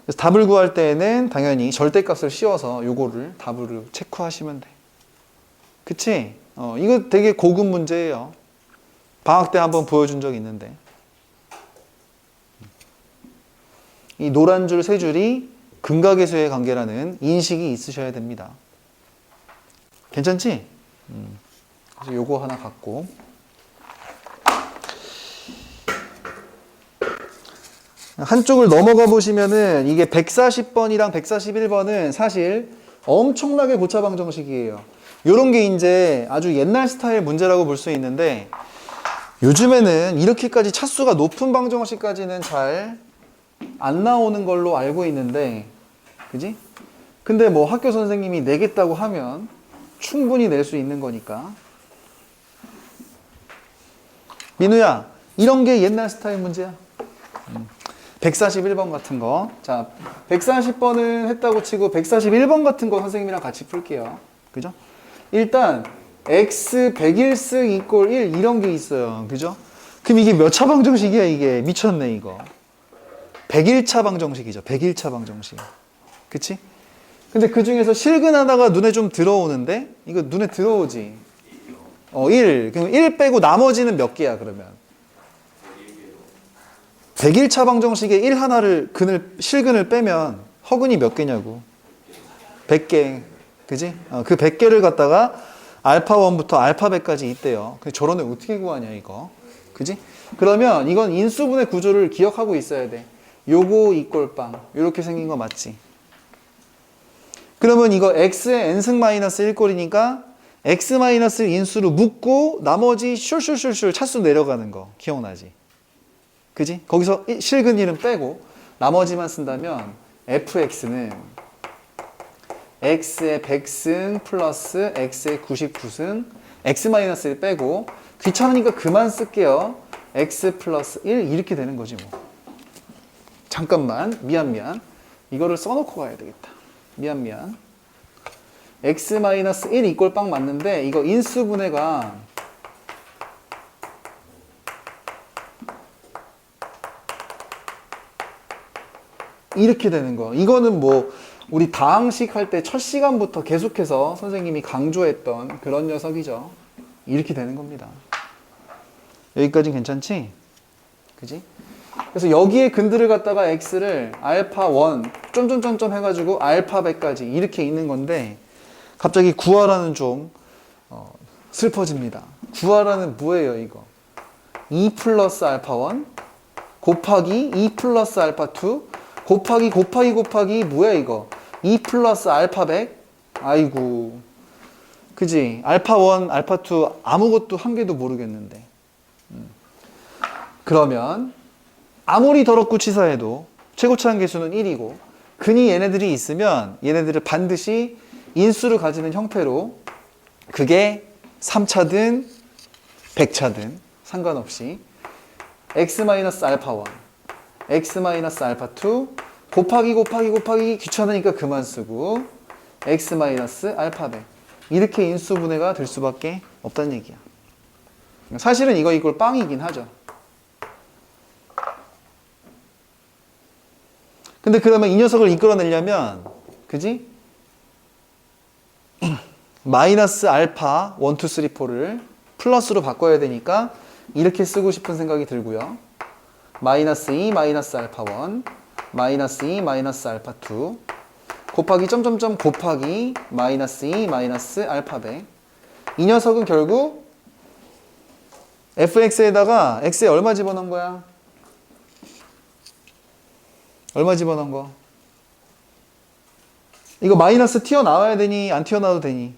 그래서 답을 구할 때에는 당연히 절대값을 씌워서 요거를 답으로 체크하시면 돼. 그치? 이거 되게 고급 문제예요. 방학 때 한번 보여준 적 있는데. 이 노란 줄 세 줄이 근각의 관계라는 인식이 있으셔야 됩니다. 괜찮지? 그래서 요거 하나 갖고. 한쪽을 넘어가 보시면은 이게 140번이랑 141번은 사실 엄청나게 고차방 정식이에요. 요런 게 이제 아주 옛날 스타일 문제라고 볼 수 있는데 요즘에는 이렇게까지 차수가 높은 방정식까지는 잘 안 나오는 걸로 알고 있는데, 그지? 근데 뭐 학교 선생님이 내겠다고 하면 충분히 낼 수 있는 거니까. 민우야, 이런 게 옛날 스타일 문제야. 141번 같은 거. 자, 140번은 했다고 치고 141번 같은 거 선생님이랑 같이 풀게요. 그죠? 일단 x 101승 이꼴 1 이런 게 있어요. 그죠? 그럼 이게 몇 차 방정식이야 이게? 미쳤네 이거. 101차 방정식이죠. 101차 방정식. 그치? 근데 그 중에서 실근 하나가 눈에 좀 들어오는데 이거 눈에 들어오지? 1. 그럼 1 빼고 나머지는 몇 개야 그러면? 101차 방정식에 1 하나를 실근을 빼면 허근이 몇 개냐고. 100개. 그지? 그 100개를 갖다가 알파 1부터 알파 100까지 있대요. 저런 애 어떻게 구하냐 이거. 그지? 그러면 이건 인수분해 구조를 기억하고 있어야 돼. 요거 이꼴 빵. 요렇게 생긴 거 맞지? 그러면 이거 x의 n승 마이너스 1꼴이니까 x 마이너스 인수로 묶고 나머지 슐슐슐슐 차수 내려가는 거 기억나지? 그지? 거기서 실근 1은 빼고 나머지만 쓴다면 fx는 x의 100승 플러스 x의 99승 x 마이너스 1 빼고 귀찮으니까 그만 쓸게요. x 플러스 1 이렇게 되는 거지 뭐. 잠깐만 미안 이거를 써놓고 가야 되겠다. 미안 x 마이너스 1 이꼴 빵 맞는데 이거 인수분해가 이렇게 되는 거. 이거는 뭐 우리 다항식 할 때 첫 시간부터 계속해서 선생님이 강조했던 그런 녀석이죠. 이렇게 되는 겁니다. 여기까지는 괜찮지? 그지? 그래서 여기에 근들을 갖다가 x를 알파 1 점점점점 해가지고 알파 100까지 이렇게 있는 건데 갑자기 구하라는 좀 슬퍼집니다. 구하라는 뭐예요 이거? 2 플러스 알파 1 곱하기 2 플러스 알파 2 곱하기 뭐야 이거? 2 플러스 알파 100? 아이고. 그지? 알파 1, 알파 2 아무것도 한 개도 모르겠는데. 그러면 아무리 더럽고 치사해도 최고차 한계수는 1이고 근이 얘네들이 있으면 얘네들을 반드시 인수를 가지는 형태로 그게 3차든 100차든 상관없이 x-알파 1 x-알파 2 곱하기 귀찮으니까 그만 쓰고 x-알파 100 이렇게 인수분해가 될 수밖에 없다는 얘기야. 사실은 이거 이꼴 빵이긴 하죠. 근데 그러면 이 녀석을 이끌어내려면 그지? 마이너스 알파 1, 2, 3, 4를 플러스로 바꿔야 되니까 이렇게 쓰고 싶은 생각이 들고요. 마이너스 2 마이너스 알파 1 마이너스 2 마이너스 알파 2 곱하기 점점점 곱하기 마이너스 2 마이너스 알파 100 이 녀석은 결국 fx에다가 x에 얼마 집어넣은 거야? 얼마 집어넣은 거? 이거 마이너스 튀어나와야 되니 안 튀어나와도 되니?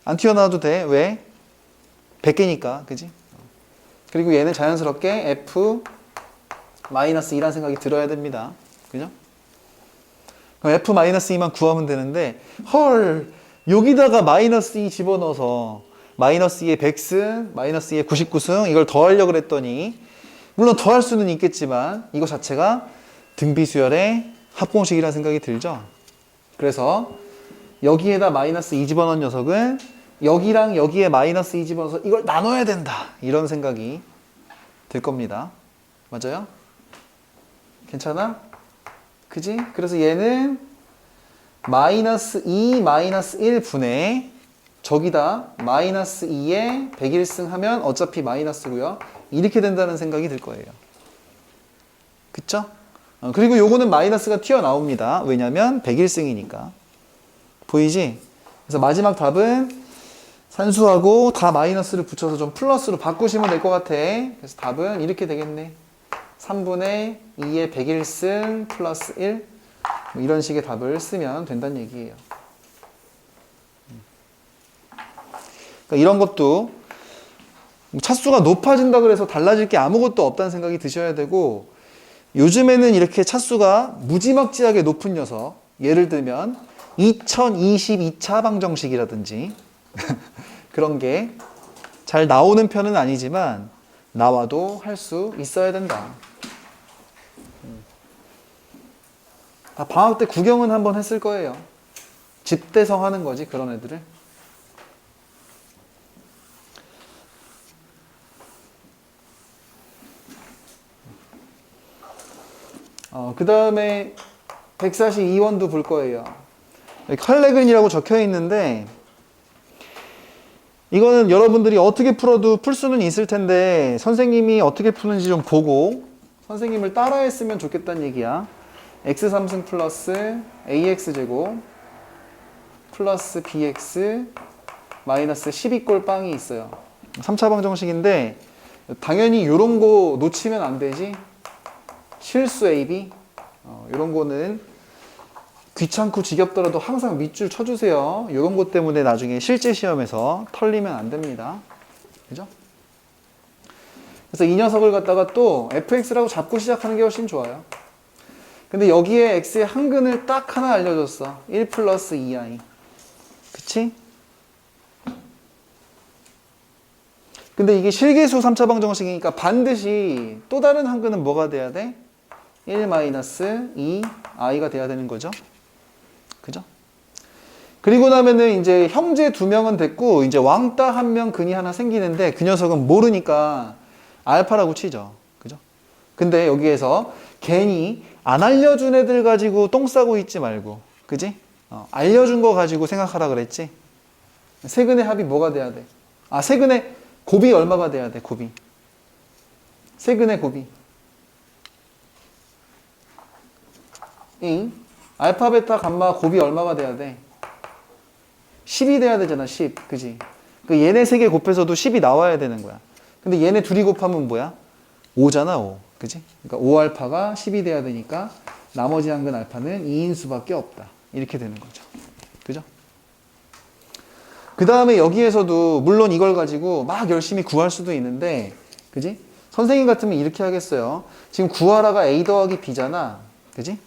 안 튀어나와도 돼. 왜? 100개니까. 그지? 그리고 얘는 자연스럽게 F-2라는 생각이 들어야 됩니다. 그죠? 그럼 F-2만 구하면 되는데, 헐, 여기다가 -2 집어넣어서 -2의 100승, -2의 99승 이걸 더하려고 그랬더니, 물론 더할 수는 있겠지만 이거 자체가 등비수열의 합공식이라는 생각이 들죠. 그래서 여기에다 -2 집어넣은 녀석은 여기랑 여기에 -2 집어넣어서 이걸 나눠야 된다. 이런 생각이 들 겁니다. 맞아요? 괜찮아? 그지? 그래서 얘는 -2, -1분의 저기다 -2에 101승 하면 어차피 마이너스고요. 이렇게 된다는 생각이 들 거예요. 그쵸? 그리고 요거는 마이너스가 튀어나옵니다. 왜냐면 101승이니까. 보이지? 그래서 마지막 답은 산수하고 다 마이너스를 붙여서 좀 플러스로 바꾸시면 될 것 같아. 그래서 답은 이렇게 되겠네. 3분의 2의 101승 플러스 1. 뭐 이런 식의 답을 쓰면 된다는 얘기예요. 그러니까 이런 것도 차수가 높아진다 그래서 달라질 게 아무것도 없다는 생각이 드셔야 되고, 요즘에는 이렇게 차수가 무지막지하게 높은 녀석, 예를 들면 2022차 방정식이라든지 그런 게 잘 나오는 편은 아니지만 나와도 할 수 있어야 된다. 다 방학 때 구경은 한번 했을 거예요. 집대성 하는 거지, 그런 애들을. 그 다음에 142원도 볼 거예요. 칼레근이라고 적혀 있는데, 이거는 여러분들이 어떻게 풀어도 풀 수는 있을 텐데 선생님이 어떻게 푸는지 좀 보고 선생님을 따라 했으면 좋겠다는 얘기야. x3승 플러스 ax제곱 플러스 bx 마이너스 12꼴 빵이 있어요. 3차 방정식인데 당연히 이런 거 놓치면 안 되지. 실수 AB 이런 거는 귀찮고 지겹더라도 항상 밑줄 쳐주세요. 이런 것 때문에 나중에 실제 시험에서 털리면 안 됩니다. 그죠? 그래서 이 녀석을 갖다가 또 fx라고 잡고 시작하는 게 훨씬 좋아요. 근데 여기에 x의 한근을 딱 하나 알려줬어. 1 플러스 2i. 그치? 근데 이게 실계수 3차 방정식이니까 반드시 또 다른 한근은 뭐가 돼야 돼? 1 마이너스 2i가 돼야 되는 거죠. 그죠? 그리고 나면은 이제 형제 2명은 됐고, 이제 왕따 1명 근이 하나 생기는데 그 녀석은 모르니까 알파라고 치죠. 그죠? 근데 여기에서 괜히 안 알려준 애들 가지고 똥 싸고 있지 말고, 그지? 알려준 거 가지고 생각하라 그랬지? 세근의 합이 뭐가 돼야 돼? 세근의 곱이 얼마가 돼야 돼? 곱이. 세근의 곱이. 알파, 베타, 감마 곱이 얼마가 돼야 돼? 10이 돼야 되잖아, 10. 그지? 그 얘네 3개 곱해서도 10이 나와야 되는 거야. 근데 얘네 둘이 곱하면 뭐야? 5잖아, 5. 그지? 그러니까 5알파가 10이 돼야 되니까 나머지 한근 알파는 2인 수밖에 없다. 이렇게 되는 거죠. 그죠? 그 다음에 여기에서도 물론 이걸 가지고 막 열심히 구할 수도 있는데, 그지? 선생님 같으면 이렇게 하겠어요. 지금 구하라가 a 더하기 b잖아. 그지?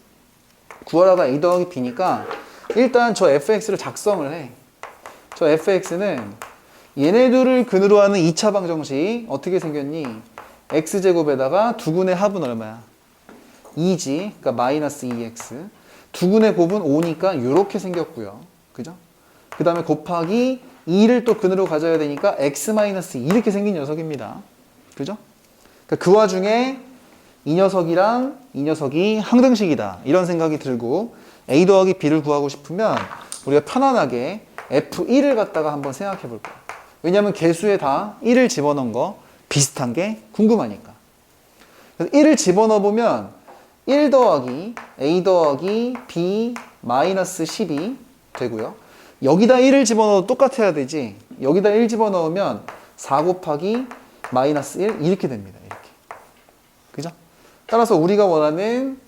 구하라가 a 더하기 b니까 일단 저 fx를 작성을 해. 저 fx는 얘네들을 근으로 하는 2차 방정식 어떻게 생겼니? x제곱에다가 두근의 합은 얼마야? 2지. 그러니까 마이너스 2x. 두근의 곱은 5니까 이렇게 생겼고요. 그죠? 그 다음에 곱하기 2를 또 근으로 가져야 되니까 x-2 이렇게 생긴 녀석입니다. 그죠? 그러니까 그 와중에 이 녀석이랑 이 녀석이 항등식이다. 이런 생각이 들고 a 더하기 b를 구하고 싶으면 우리가 편안하게 f1을 갖다가 한번 생각해 볼 거야. 왜냐하면 개수에 다 1을 집어넣은 거 비슷한 게 궁금하니까. 그래서 1을 집어넣어 보면 1 더하기 a 더하기 b 마이너스 10이 되고요. 여기다 1을 집어넣어도 똑같아야 되지. 여기다 1 집어넣으면 4 곱하기 마이너스 1 이렇게 됩니다. 이렇게. 그죠? 따라서 우리가 원하는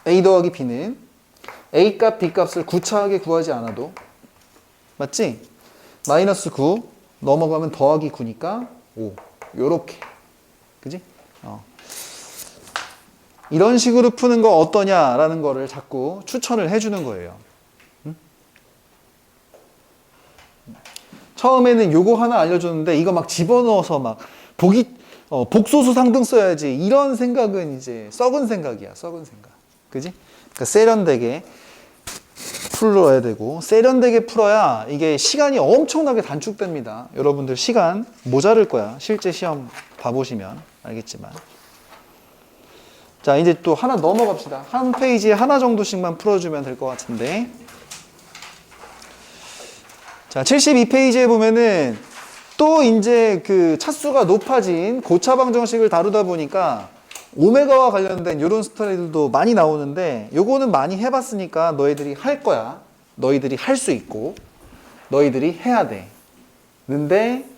a 더하기 b는 a 값, b 값을 구차하게 구하지 않아도 맞지? 마이너스 9 넘어가면 더하기 9니까 5. 요렇게. 그지? 이런 식으로 푸는 거 어떠냐라는 거를 자꾸 추천을 해주는 거예요. 응? 처음에는 요거 하나 알려줬는데 이거 막 집어넣어서 막 복소수 상등 써야지 이런 생각은 이제 썩은 생각이야. 썩은 생각. 그지? 그러니까 세련되게 풀어야 되고 세련되게 풀어야 이게 시간이 엄청나게 단축됩니다. 여러분들 시간 모자랄 거야. 실제 시험 봐보시면 알겠지만. 자, 이제 또 하나 넘어갑시다. 한 페이지에 하나 정도씩만 풀어주면 될 것 같은데. 자, 72페이지에 보면은 또 이제 그 차수가 높아진 고차 방정식을 다루다 보니까 오메가와 관련된 이런 스토리들도 많이 나오는데 요거는 많이 해봤으니까 너희들이 할 거야. 너희들이 할 수 있고 너희들이 해야 돼. 근데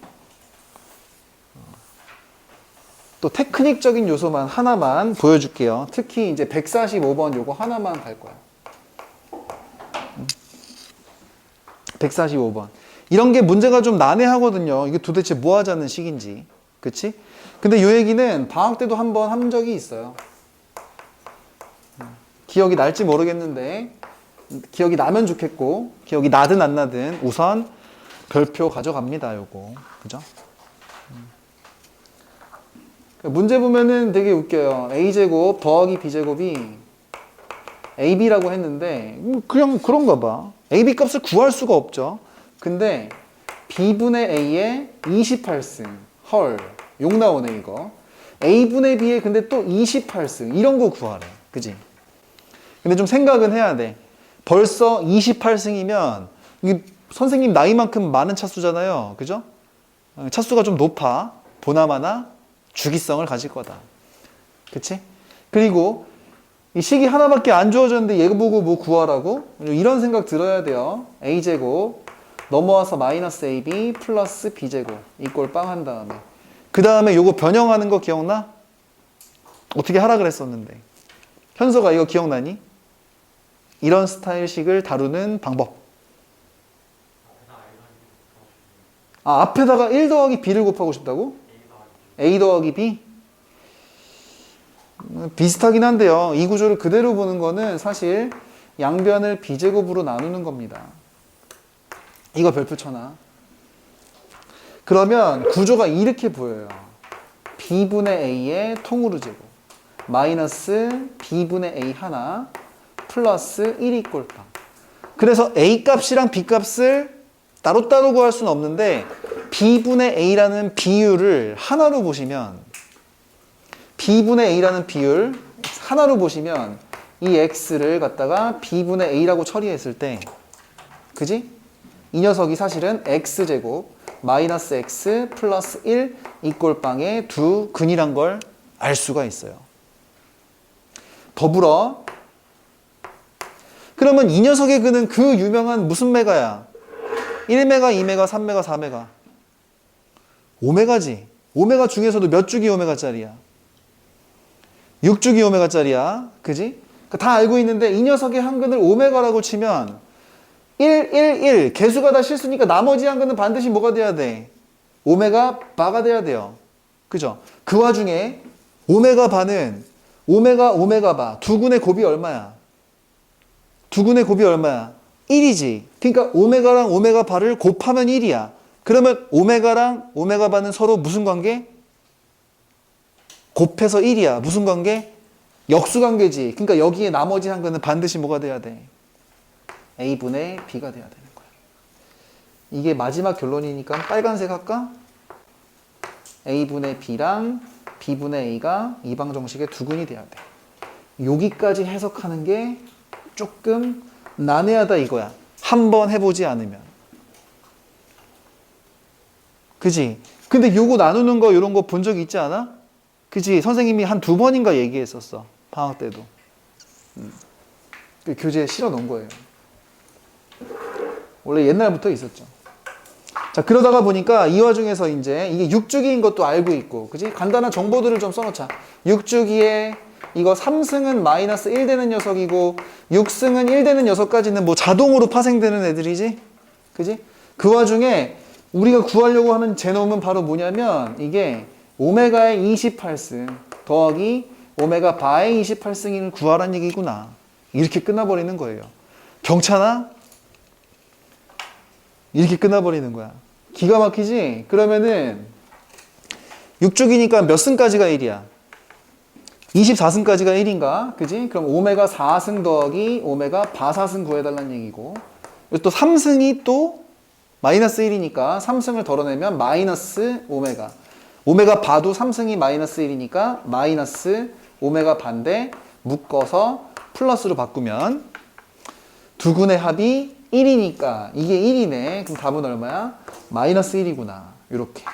또 테크닉적인 요소만 하나만 보여줄게요. 특히 이제 145번 요거 하나만 갈 거야. 145번. 이런 게 문제가 좀 난해하거든요. 이게 도대체 뭐 하자는 식인지. 그치? 근데 요 얘기는 방학 때도 한번 한 적이 있어요. 기억이 날지 모르겠는데 기억이 나면 좋겠고 기억이 나든 안 나든 우선 별표 가져갑니다. 요거. 그죠? 문제 보면은 되게 웃겨요. a제곱 더하기 b제곱이 ab라고 했는데 그냥 그런가 봐. ab 값을 구할 수가 없죠. 근데 b분의 a에 28승 헐 욕 나오네 이거. a분의 b에 근데 또 28승 이런 거 구하래. 그지? 근데 좀 생각은 해야 돼. 벌써 28승이면 선생님 나이만큼 많은 차수잖아요. 그죠? 차수가 좀 높아. 보나마나 주기성을 가질 거다. 그치? 그리고 이 식이 하나밖에 안 주어졌는데 얘 보고 뭐 구하라고? 이런 생각 들어야 돼요. a제곱 넘어와서 마이너스 ab 플러스 b제곱 이꼴 빵 한 다음에 그 다음에 요거 변형하는 거 기억나? 어떻게 하라 그랬었는데 현서가 이거 기억나니? 이런 스타일식을 다루는 방법. 아, 앞에다가 1 더하기 b를 곱하고 싶다고? a 더하기 b? 비슷하긴 한데요. 이 구조를 그대로 보는 거는 사실 양변을 b제곱으로 나누는 겁니다. 이거 별표 쳐놔. 그러면 구조가 이렇게 보여요. b분의 a의 통으로 제곱 마이너스 b분의 a 하나 플러스 1 이꼴 빵. 그래서 a 값이랑 b 값을 따로따로 구할 수는 없는데 b분의 a라는 비율을 하나로 보시면 b분의 a라는 비율 하나로 보시면 이 x를 갖다가 b분의 a라고 처리했을 때 그지? 이 녀석이 사실은 x제곱 마이너스 x 플러스 1 이꼴 빵의 두 근이란 걸 알 수가 있어요. 더불어 그러면 이 녀석의 근은 그 유명한 무슨 메가야? 1메가, 2메가, 3메가, 4메가. 오메가지. 오메가 중에서도 몇 주기 오메가짜리야? 6주기 오메가짜리야. 그지? 다 알고 있는데 이 녀석의 한 근을 오메가라고 치면 1, 1, 1. 개수가 다 실수니까 나머지 한 근은 반드시 뭐가 돼야 돼? 오메가 바가 돼야 돼요. 그죠? 그 와중에 오메가 바는 오메가 바. 두 근의 곱이 얼마야? 두 근의 곱이 얼마야? 1이지. 그러니까 오메가랑 오메가 바를 곱하면 1이야. 그러면 오메가랑 오메가 바는 서로 무슨 관계? 곱해서 1이야. 무슨 관계? 역수관계지. 그러니까 여기에 나머지 한 거는 반드시 뭐가 돼야 돼? a분의 b가 돼야 되는 거야. 이게 마지막 결론이니까 빨간색 할까? a분의 b랑 b분의 a가 이방정식의 두 근이 돼야 돼. 여기까지 해석하는 게 조금 난해하다 이거야. 한번 해보지 않으면. 그지? 근데 요거 나누는 거 이런 거 본 적 있지 않아? 그지? 선생님이 한 2번인가 얘기했었어. 방학 때도. 그 교재에 실어 놓은 거예요. 원래 옛날부터 있었죠. 자, 그러다가 보니까 이 와중에서 이제 이게 6주기인 것도 알고 있고, 그지? 간단한 정보들을 좀 써놓자. 6주기에 이거 3승은 마이너스 1 되는 녀석이고 6승은 1 되는 녀석까지는 뭐 자동으로 파생되는 애들이지? 그지? 그 와중에 우리가 구하려고 하는 제놈은 바로 뭐냐면 이게 오메가의 28승 더하기 오메가 바의 28승을 구하란 얘기구나. 이렇게 끝나버리는 거예요. 경차나? 이렇게 끝나버리는 거야. 기가 막히지? 그러면은 6주기니까 몇 승까지가 1이야? 24승까지가 1인가? 그지? 그럼 오메가 4승 더하기 오메가 바 4승 구해달라는 얘기고, 또 3승이 또 마이너스 1이니까 3승을 덜어내면 마이너스 오메가. 오메가 바도 3승이 마이너스 1이니까 마이너스 오메가 반대 묶어서 플러스로 바꾸면 두 군의 합이 1이니까 이게 1이네. 그럼 답은 얼마야? 마이너스 1이구나. 요렇게.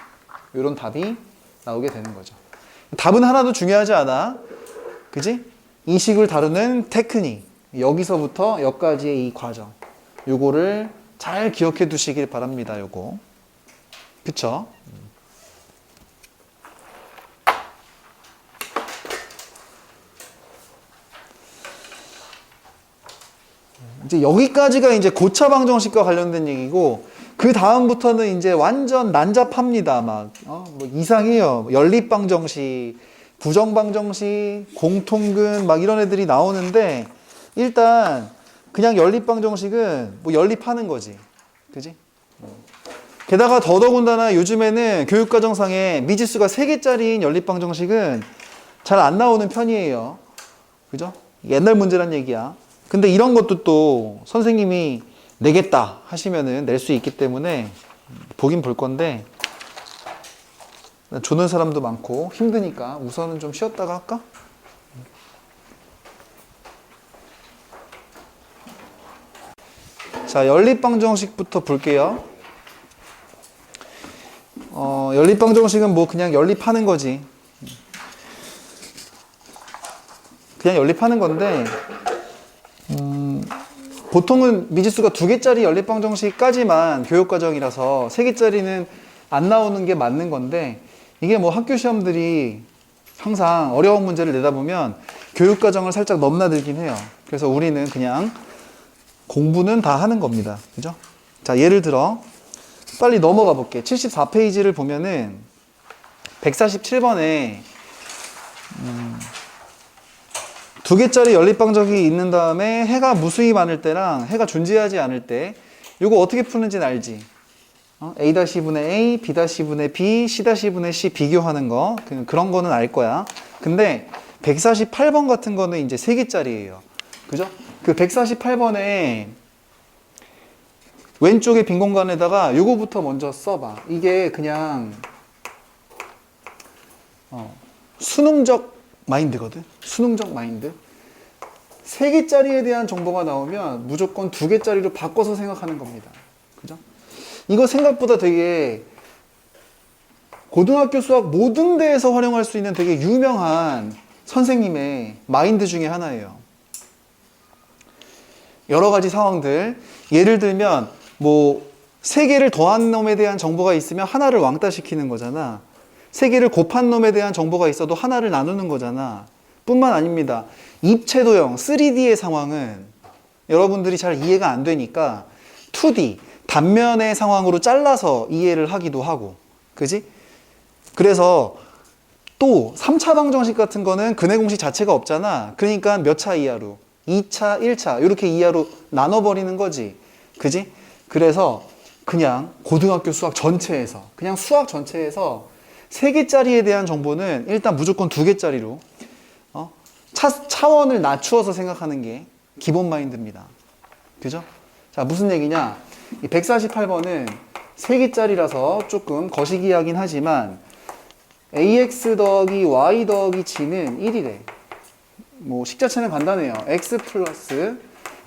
요런 답이 나오게 되는 거죠. 답은 하나도 중요하지 않아. 그지? 이 식을 다루는 테크닉. 여기서부터 여기까지의 이 과정. 요거를 잘 기억해 두시길 바랍니다. 요거. 그쵸? 이제 여기까지가 이제 고차 방정식과 관련된 얘기고, 그 다음부터는 이제 완전 난잡합니다. 뭐 이상해요. 연립 방정식, 부정 방정식, 공통근 막 이런 애들이 나오는데, 일단 그냥 연립 방정식은 뭐 연립하는 거지. 그지? 게다가 더더군다나 요즘에는 교육과정상에 미지수가 3개짜리인 연립 방정식은 잘 안 나오는 편이에요. 그죠? 옛날 문제란 얘기야. 근데 이런 것도 또 선생님이 내겠다 하시면은 낼 수 있기 때문에 보긴 볼 건데, 조는 사람도 많고 힘드니까 우선은 좀 쉬었다가 할까? 자, 연립방정식부터 볼게요. 연립방정식은 뭐 그냥 연립하는 거지. 그냥 연립하는 건데, 보통은 미지수가 2개짜리 연립방정식까지만 교육과정이라서 3개짜리는 안 나오는 게 맞는 건데, 이게 뭐 학교 시험들이 항상 어려운 문제를 내다 보면 교육과정을 살짝 넘나들긴 해요. 그래서 우리는 그냥 공부는 다 하는 겁니다. 그죠? 자, 예를 들어 빨리 넘어가 볼게. 74페이지를 보면은 147번에 2개짜리 연립방정식이 있는 다음에 해가 무수히 많을 때랑 해가 존재하지 않을 때 이거 어떻게 푸는지는 알지? A-분의 A, B-분의 B, C-분의 C 비교하는 거, 그런 거는 알 거야. 근데 148번 같은 거는 이제 3개짜리예요. 그죠? 그 148번에 왼쪽에 빈 공간에다가 요거부터 먼저 써봐. 이게 그냥 수능적 마인드거든. 수능적 마인드. 3개짜리에 대한 정보가 나오면 무조건 2개짜리로 바꿔서 생각하는 겁니다. 그죠? 이거 생각보다 되게 고등학교 수학 모든 데에서 활용할 수 있는 되게 유명한 선생님의 마인드 중에 하나예요. 여러 가지 상황들, 예를 들면 뭐 3개를 더한 놈에 대한 정보가 있으면 하나를 왕따시키는 거잖아. 3개를 곱한 놈에 대한 정보가 있어도 하나를 나누는 거잖아. 뿐만 아닙니다. 입체도형 3D의 상황은 여러분들이 잘 이해가 안 되니까 2D 단면의 상황으로 잘라서 이해를 하기도 하고, 그지? 그래서 또 3차 방정식 같은 거는 근해 공식 자체가 없잖아. 그러니까 몇 차 이하로? 2차, 1차 이렇게 이하로 나눠버리는 거지. 그지? 그래서 그냥 고등학교 수학 전체에서, 그냥 수학 전체에서 3개짜리에 대한 정보는 일단 무조건 2개짜리로 차원을 낮추어서 생각하는 게 기본 마인드입니다. 그죠? 자, 무슨 얘기냐? 이 148번은 3개짜리라서 조금 거시기하긴 하지만 ax 더하기 y 더하기 g는 1이래. 뭐 식자체는 간단해요. x 플러스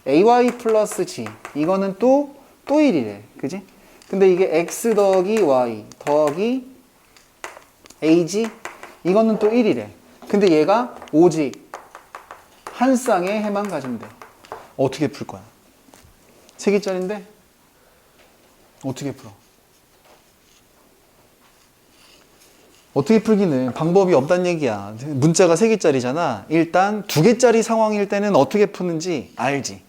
ay 플러스 g. 이거는 또 1이래. 그지? 근데 이게 x 더하기 y 더하기 ag 이거는 또 1이래. 근데 얘가 오직 한 쌍의 해만 가진대. 어떻게 풀 거야? 3개짜리인데 어떻게 풀어? 어떻게 풀기는 방법이 없다는 얘기야. 문자가 3개짜리잖아. 일단 2개짜리 상황일 때는 어떻게 푸는지 알지.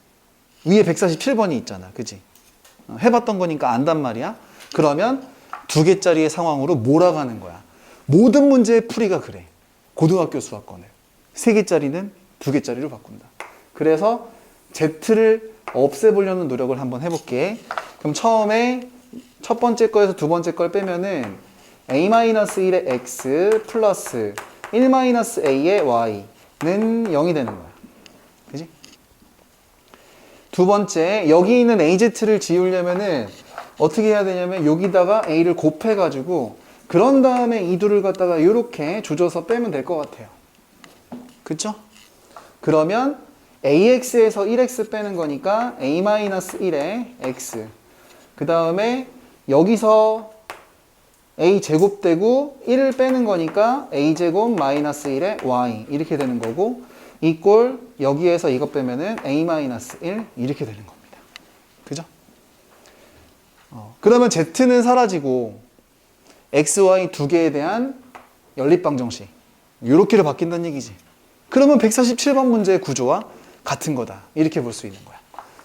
위에 147번이 있잖아. 그지? 해봤던 거니까 안단 말이야. 그러면 2개짜리의 상황으로 몰아가는 거야. 모든 문제의 풀이가 그래. 고등학교 수학권을 3개짜리는 2개짜리로 바꾼다. 그래서 Z를 없애보려는 노력을 한번 해볼게. 그럼 처음에 첫 번째 거에서 두 번째 걸 빼면은 a-1의 x 플러스 1-a의 y는 0이 되는 거야. 그지? 두 번째, 여기 있는 az를 지우려면은 어떻게 해야 되냐면 여기다가 a를 곱해가지고 그런 다음에 이 둘을 갖다가 이렇게 조져서 빼면 될 것 같아요. 그쵸? 그러면 ax에서 1x 빼는 거니까 a-1의 x. 그 다음에 여기서 a 제곱되고 1을 빼는 거니까 a 제곱 마이너스 1의 y 이렇게 되는 거고 이 꼴 여기에서 이것 빼면은 a 마이너스 1 이렇게 되는 겁니다. 그죠? 그러면 z는 사라지고 x, y 두 개에 대한 연립방정식 이렇게로 바뀐다는 얘기지. 그러면 147번 문제의 구조와 같은 거다. 이렇게 볼 수 있는 거야.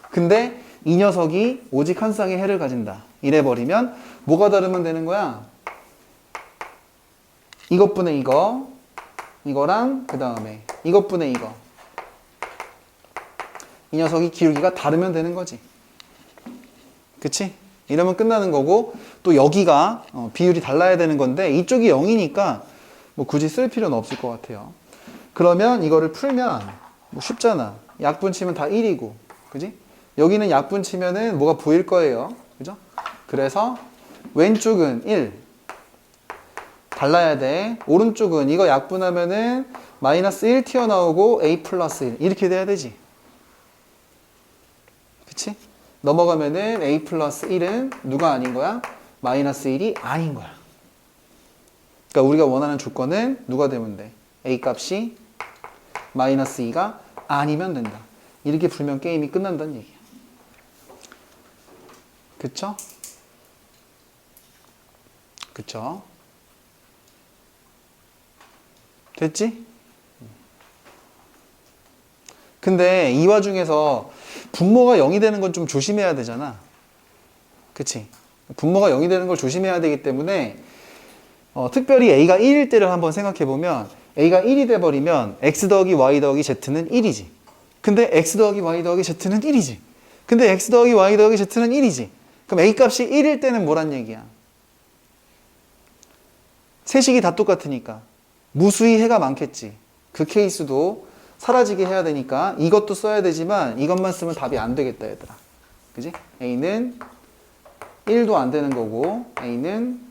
근데 이 녀석이 오직 한 쌍의 해를 가진다. 이래버리면 뭐가 다르면 되는 거야? 이것분의 이거, 이거랑 그 다음에 이것분의 이거. 이 녀석이 기울기가 다르면 되는 거지. 그치? 이러면 끝나는 거고 또 여기가 비율이 달라야 되는 건데 이쪽이 0이니까 뭐 굳이 쓸 필요는 없을 것 같아요. 그러면 이거를 풀면 뭐 쉽잖아. 약분 치면 다 1이고 그지? 여기는 약분 치면은 뭐가 보일 거예요. 그죠? 그래서 왼쪽은 1 달라야 돼. 오른쪽은 이거 약분하면은 마이너스 1 튀어나오고 a 플러스 1 이렇게 돼야 되지. 그치? 넘어가면은 a 플러스 1은 누가 아닌 거야? 마이너스 1이 아닌 거야. 그러니까 우리가 원하는 조건은 누가 되면 돼? a 값이 마이너스 2가 아니면 된다. 이렇게 풀면 게임이 끝난다는 얘기야. 그쵸? 그쵸? 됐지? 근데 이 와중에서 분모가 0이 되는 건 좀 조심해야 되잖아. 그치? 분모가 0이 되는 걸 조심해야 되기 때문에 특별히 a가 1일 때를 한번 생각해 보면 a가 1이 돼버리면 x 더하기 y 더하기 z는 1이지. 근데 x 더하기 y 더하기 z는 1이지. 근데 x 더하기 y 더하기 z는 1이지. 그럼 a 값이 1일 때는 뭐란 얘기야? 세식이 다 똑같으니까 무수히 해가 많겠지. 그 케이스도 사라지게 해야 되니까 이것도 써야 되지만 이것만 쓰면 답이 안 되겠다 얘들아. 그지? a는 1도 안 되는 거고 a는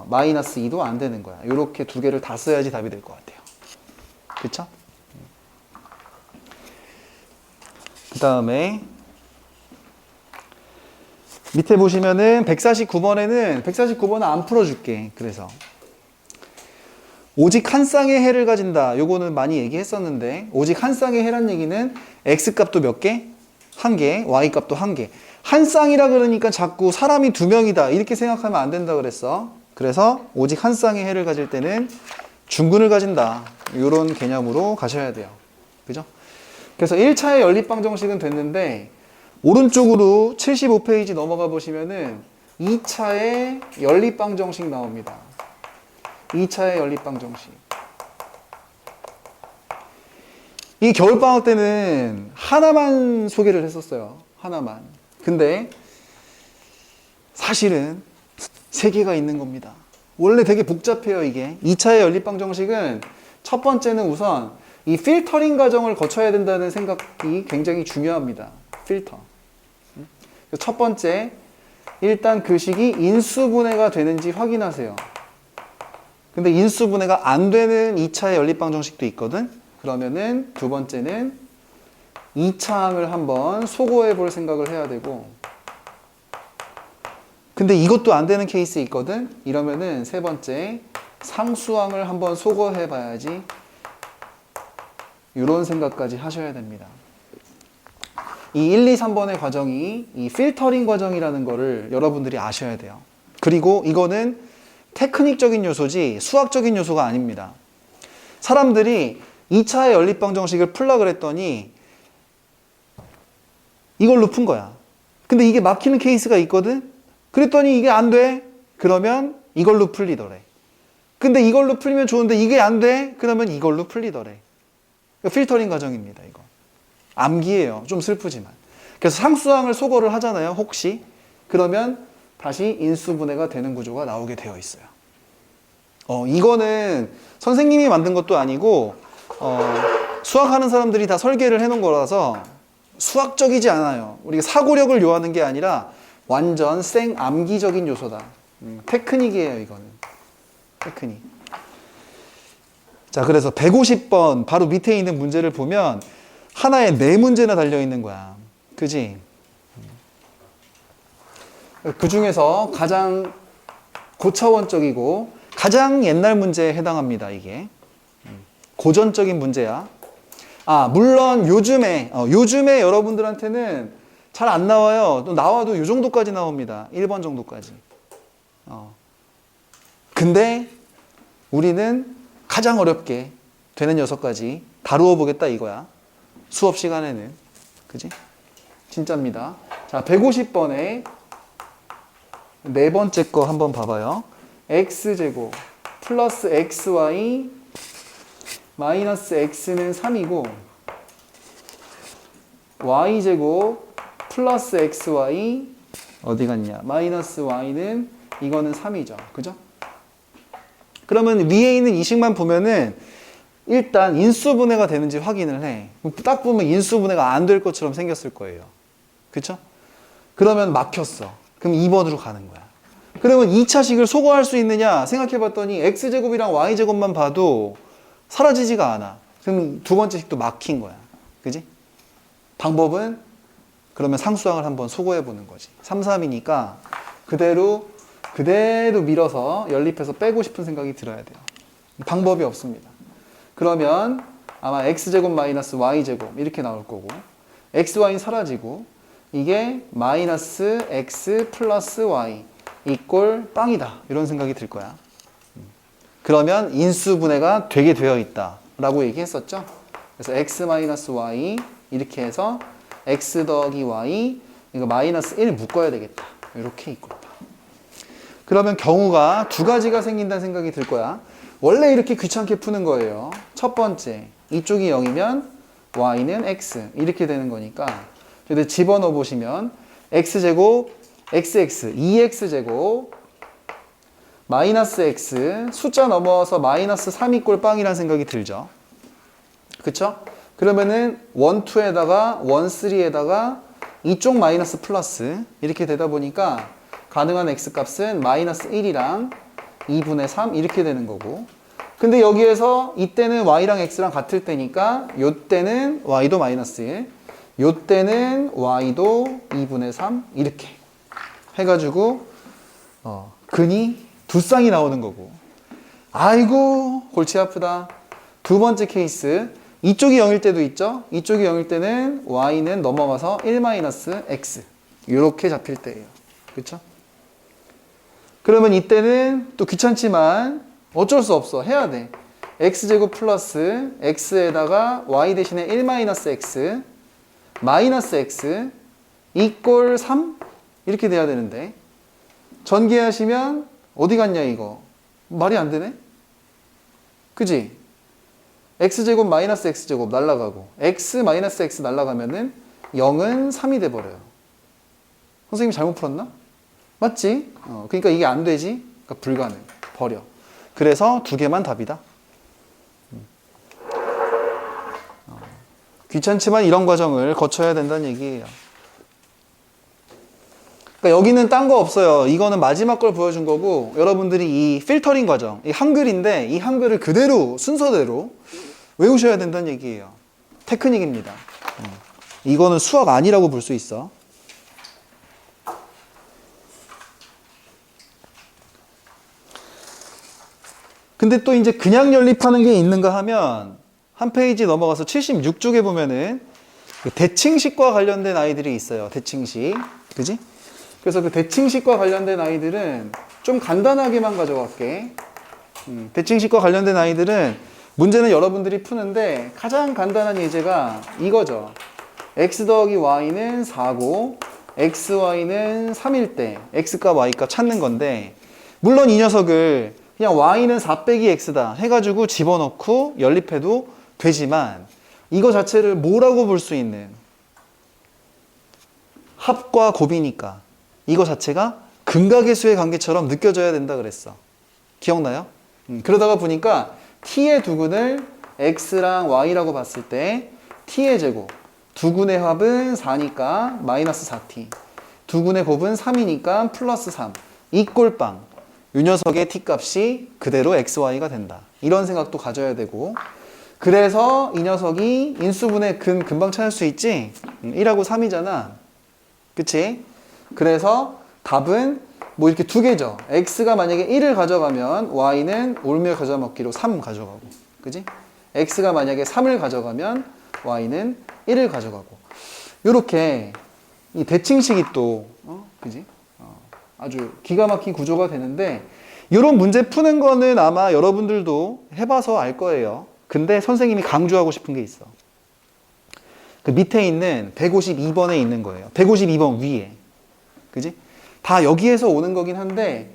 마이너스 2도 안 되는 거야. 이렇게 두 개를 다 써야지 답이 될 것 같아요. 그쵸? 그 다음에 밑에 보시면은 149번은 안 풀어줄게. 그래서 오직 한 쌍의 해를 가진다. 요거는 많이 얘기했었는데 오직 한 쌍의 해란 얘기는 x값도 몇 개? 한 개, y값도 한 개. 한 쌍이라 그러니까 자꾸 사람이 두 명이다 이렇게 생각하면 안 된다 그랬어. 그래서 오직 한 쌍의 해를 가질 때는 중근을 가진다. 이런 개념으로 가셔야 돼요. 그죠? 그래서 1차의 연립방정식은 됐는데 오른쪽으로 75페이지 넘어가 보시면은 2차의 연립방정식 나옵니다. 2차의 연립방정식. 이 겨울방학 때는 하나만 소개를 했었어요. 하나만. 근데 사실은 3개가 있는 겁니다. 원래 되게 복잡해요, 이게. 2차의 연립방정식은 첫 번째는 우선 이 필터링 과정을 거쳐야 된다는 생각이 굉장히 중요합니다. 필터. 첫 번째, 일단 그 식이 인수분해가 되는지 확인하세요. 근데 인수분해가 안 되는 2차의 연립방정식도 있거든? 그러면은 두 번째는 2차항을 한번 소거해 볼 생각을 해야 되고, 근데 이것도 안 되는 케이스 있거든? 이러면은 세 번째, 상수항을 한번 소거해 봐야지. 이런 생각까지 하셔야 됩니다. 이 1, 2, 3번의 과정이 이 필터링 과정이라는 거를 여러분들이 아셔야 돼요. 그리고 이거는 테크닉적인 요소지 수학적인 요소가 아닙니다. 사람들이 2차의 연립방정식을 풀라 그랬더니 이걸로 푼 거야. 근데 이게 막히는 케이스가 있거든? 그랬더니 이게 안 돼? 그러면 이걸로 풀리더래. 근데 이걸로 풀리면 좋은데 이게 안 돼? 그러면 이걸로 풀리더래. 필터링 과정입니다, 이거. 암기예요. 좀 슬프지만. 그래서 상수항을 소거를 하잖아요, 혹시. 그러면 다시 인수분해가 되는 구조가 나오게 되어 있어요. 이거는 선생님이 만든 것도 아니고, 수학하는 사람들이 다 설계를 해놓은 거라서 수학적이지 않아요. 우리가 사고력을 요하는 게 아니라 완전 생 암기적인 요소다. 테크닉이에요, 이거는. 테크닉. 자, 그래서 150번 바로 밑에 있는 문제를 보면 하나에 4문제나 달려있는 거야. 그지? 그 중에서 가장 고차원적이고 가장 옛날 문제에 해당합니다, 이게. 고전적인 문제야. 물론 요즘에 여러분들한테는 잘 안 나와요. 또 나와도 이 정도까지 나옵니다. 1번 정도까지. 근데 우리는 가장 어렵게 되는 녀석까지 다루어 보겠다 이거야. 수업 시간에는. 그지? 진짜입니다. 자, 150번에 네 번째 거 한번 봐봐요. x제곱 플러스 xy 마이너스 x는 3이고 y제곱 플러스 xy 어디 갔냐? 마이너스 y는 이거는 3이죠. 그죠? 그러면 위에 있는 이 식만 보면은 일단 인수분해가 되는지 확인을 해. 딱 보면 인수분해가 안 될 것처럼 생겼을 거예요. 그쵸? 그러면 막혔어. 그럼 2번으로 가는 거야. 그러면 2차식을 소거할 수 있느냐 생각해 봤더니 x제곱이랑 y제곱만 봐도 사라지지가 않아. 그럼 두 번째 식도 막힌 거야. 그지? 방법은 그러면 상수항을 한번 소거해 보는 거지. 3, 3이니까 그대로 밀어서 연립해서 빼고 싶은 생각이 들어야 돼요. 방법이 없습니다. 그러면 아마 x제곱 마이너스 y제곱 이렇게 나올 거고 xy는 사라지고 이게 마이너스 x 플러스 y 이꼴 빵이다 이런 생각이 들 거야. 그러면 인수분해가 되게 되어 있다 라고 얘기했었죠. 그래서 x 마이너스 y 이렇게 해서 x 더하기 y 이거 마이너스 1 묶어야 되겠다. 이렇게 이꼴 빵. 그러면 경우가 두 가지가 생긴다는 생각이 들 거야. 원래 이렇게 귀찮게 푸는 거예요. 첫 번째, 이쪽이 0이면 y는 x 이렇게 되는 거니까 근데 집어넣어 보시면 x제곱 xx 2x제곱 마이너스 x 숫자 넘어서 마이너스 3이 꼴 빵이라는 생각이 들죠. 그쵸? 그러면은 1, 2에다가 1, 3에다가 이쪽 마이너스 플러스 이렇게 되다 보니까 가능한 x 값은 마이너스 1이랑 2분의 3 이렇게 되는 거고 근데 여기에서 이때는 y랑 x랑 같을 때니까 요때는 y도 마이너스 1 요때는 y도 2분의 3 이렇게 해가지고 근이 두 쌍이 나오는 거고 아이고 골치 아프다. 두 번째 케이스 이쪽이 0일 때도 있죠. 이쪽이 0일 때는 y는 넘어가서 1-x 이렇게 잡힐 때예요. 그렇죠? 그러면 이때는 또 귀찮지만 어쩔 수 없어. 해야 돼. x제곱 플러스 x에다가 y 대신에 1-x 마이너스 x 이꼴 3 이렇게 돼야 되는데 전개하시면 어디 갔냐 이거 말이 안 되네. 그지? x제곱 마이너스 x제곱 날라가고 x 마이너스 x 날라가면은 0은 3이 돼버려요. 선생님 잘못 풀었나? 맞지? 그러니까 이게 안 되지? 그러니까 불가능. 버려. 그래서 두 개만 답이다. 귀찮지만 이런 과정을 거쳐야 된다는 얘기예요. 그러니까 여기는 딴 거 없어요. 이거는 마지막 걸 보여준 거고 여러분들이 이 필터링 과정, 이 한글인데 이 한글을 그대로 순서대로 외우셔야 된다는 얘기예요. 테크닉입니다. 이거는 수학 아니라고 볼 수 있어. 근데 또 이제 그냥 연립하는 게 있는가 하면 한 페이지 넘어가서 76쪽에 보면은 대칭식과 관련된 아이들이 있어요. 대칭식. 그지? 그래서 그 대칭식과 관련된 아이들은 좀 간단하게만 가져갈게. 대칭식과 관련된 아이들은 문제는 여러분들이 푸는데 가장 간단한 예제가 이거죠. x 더하기 y는 4고 xy는 3일 때 x값 y값 찾는 건데, 물론 이 녀석을 그냥 y는 4 빼기 x다 해가지고 집어넣고 연립해도 되지만, 이거 자체를 뭐라고 볼 수 있는, 합과 곱이니까 이거 자체가 근각의 수의 관계처럼 느껴져야 된다 그랬어. 기억나요? 그러다가 보니까 t의 두근을 x랑 y라고 봤을 때 t의 제곱, 두근의 합은 4니까 마이너스 4t, 두근의 곱은 3이니까 플러스 3, 이 꼴빵, 이 녀석의 t값이 그대로 xy가 된다. 이런 생각도 가져야 되고, 그래서 이 녀석이 인수분해 금방 찾을 수 있지? 1하고 3이잖아. 그치? 그래서 답은 뭐 이렇게 두 개죠. x가 만약에 1을 가져가면 y는 올며 겨자먹기로 3 가져가고, 그지? x가 만약에 3을 가져가면 y는 1을 가져가고, 요렇게 이 대칭식이 또 그지? 아주 기가 막힌 구조가 되는데, 이런 문제 푸는 거는 아마 여러분들도 해봐서 알 거예요. 근데 선생님이 강조하고 싶은 게 있어. 그 밑에 있는 152번에 있는 거예요. 152번 위에. 그지? 다 여기에서 오는 거긴 한데,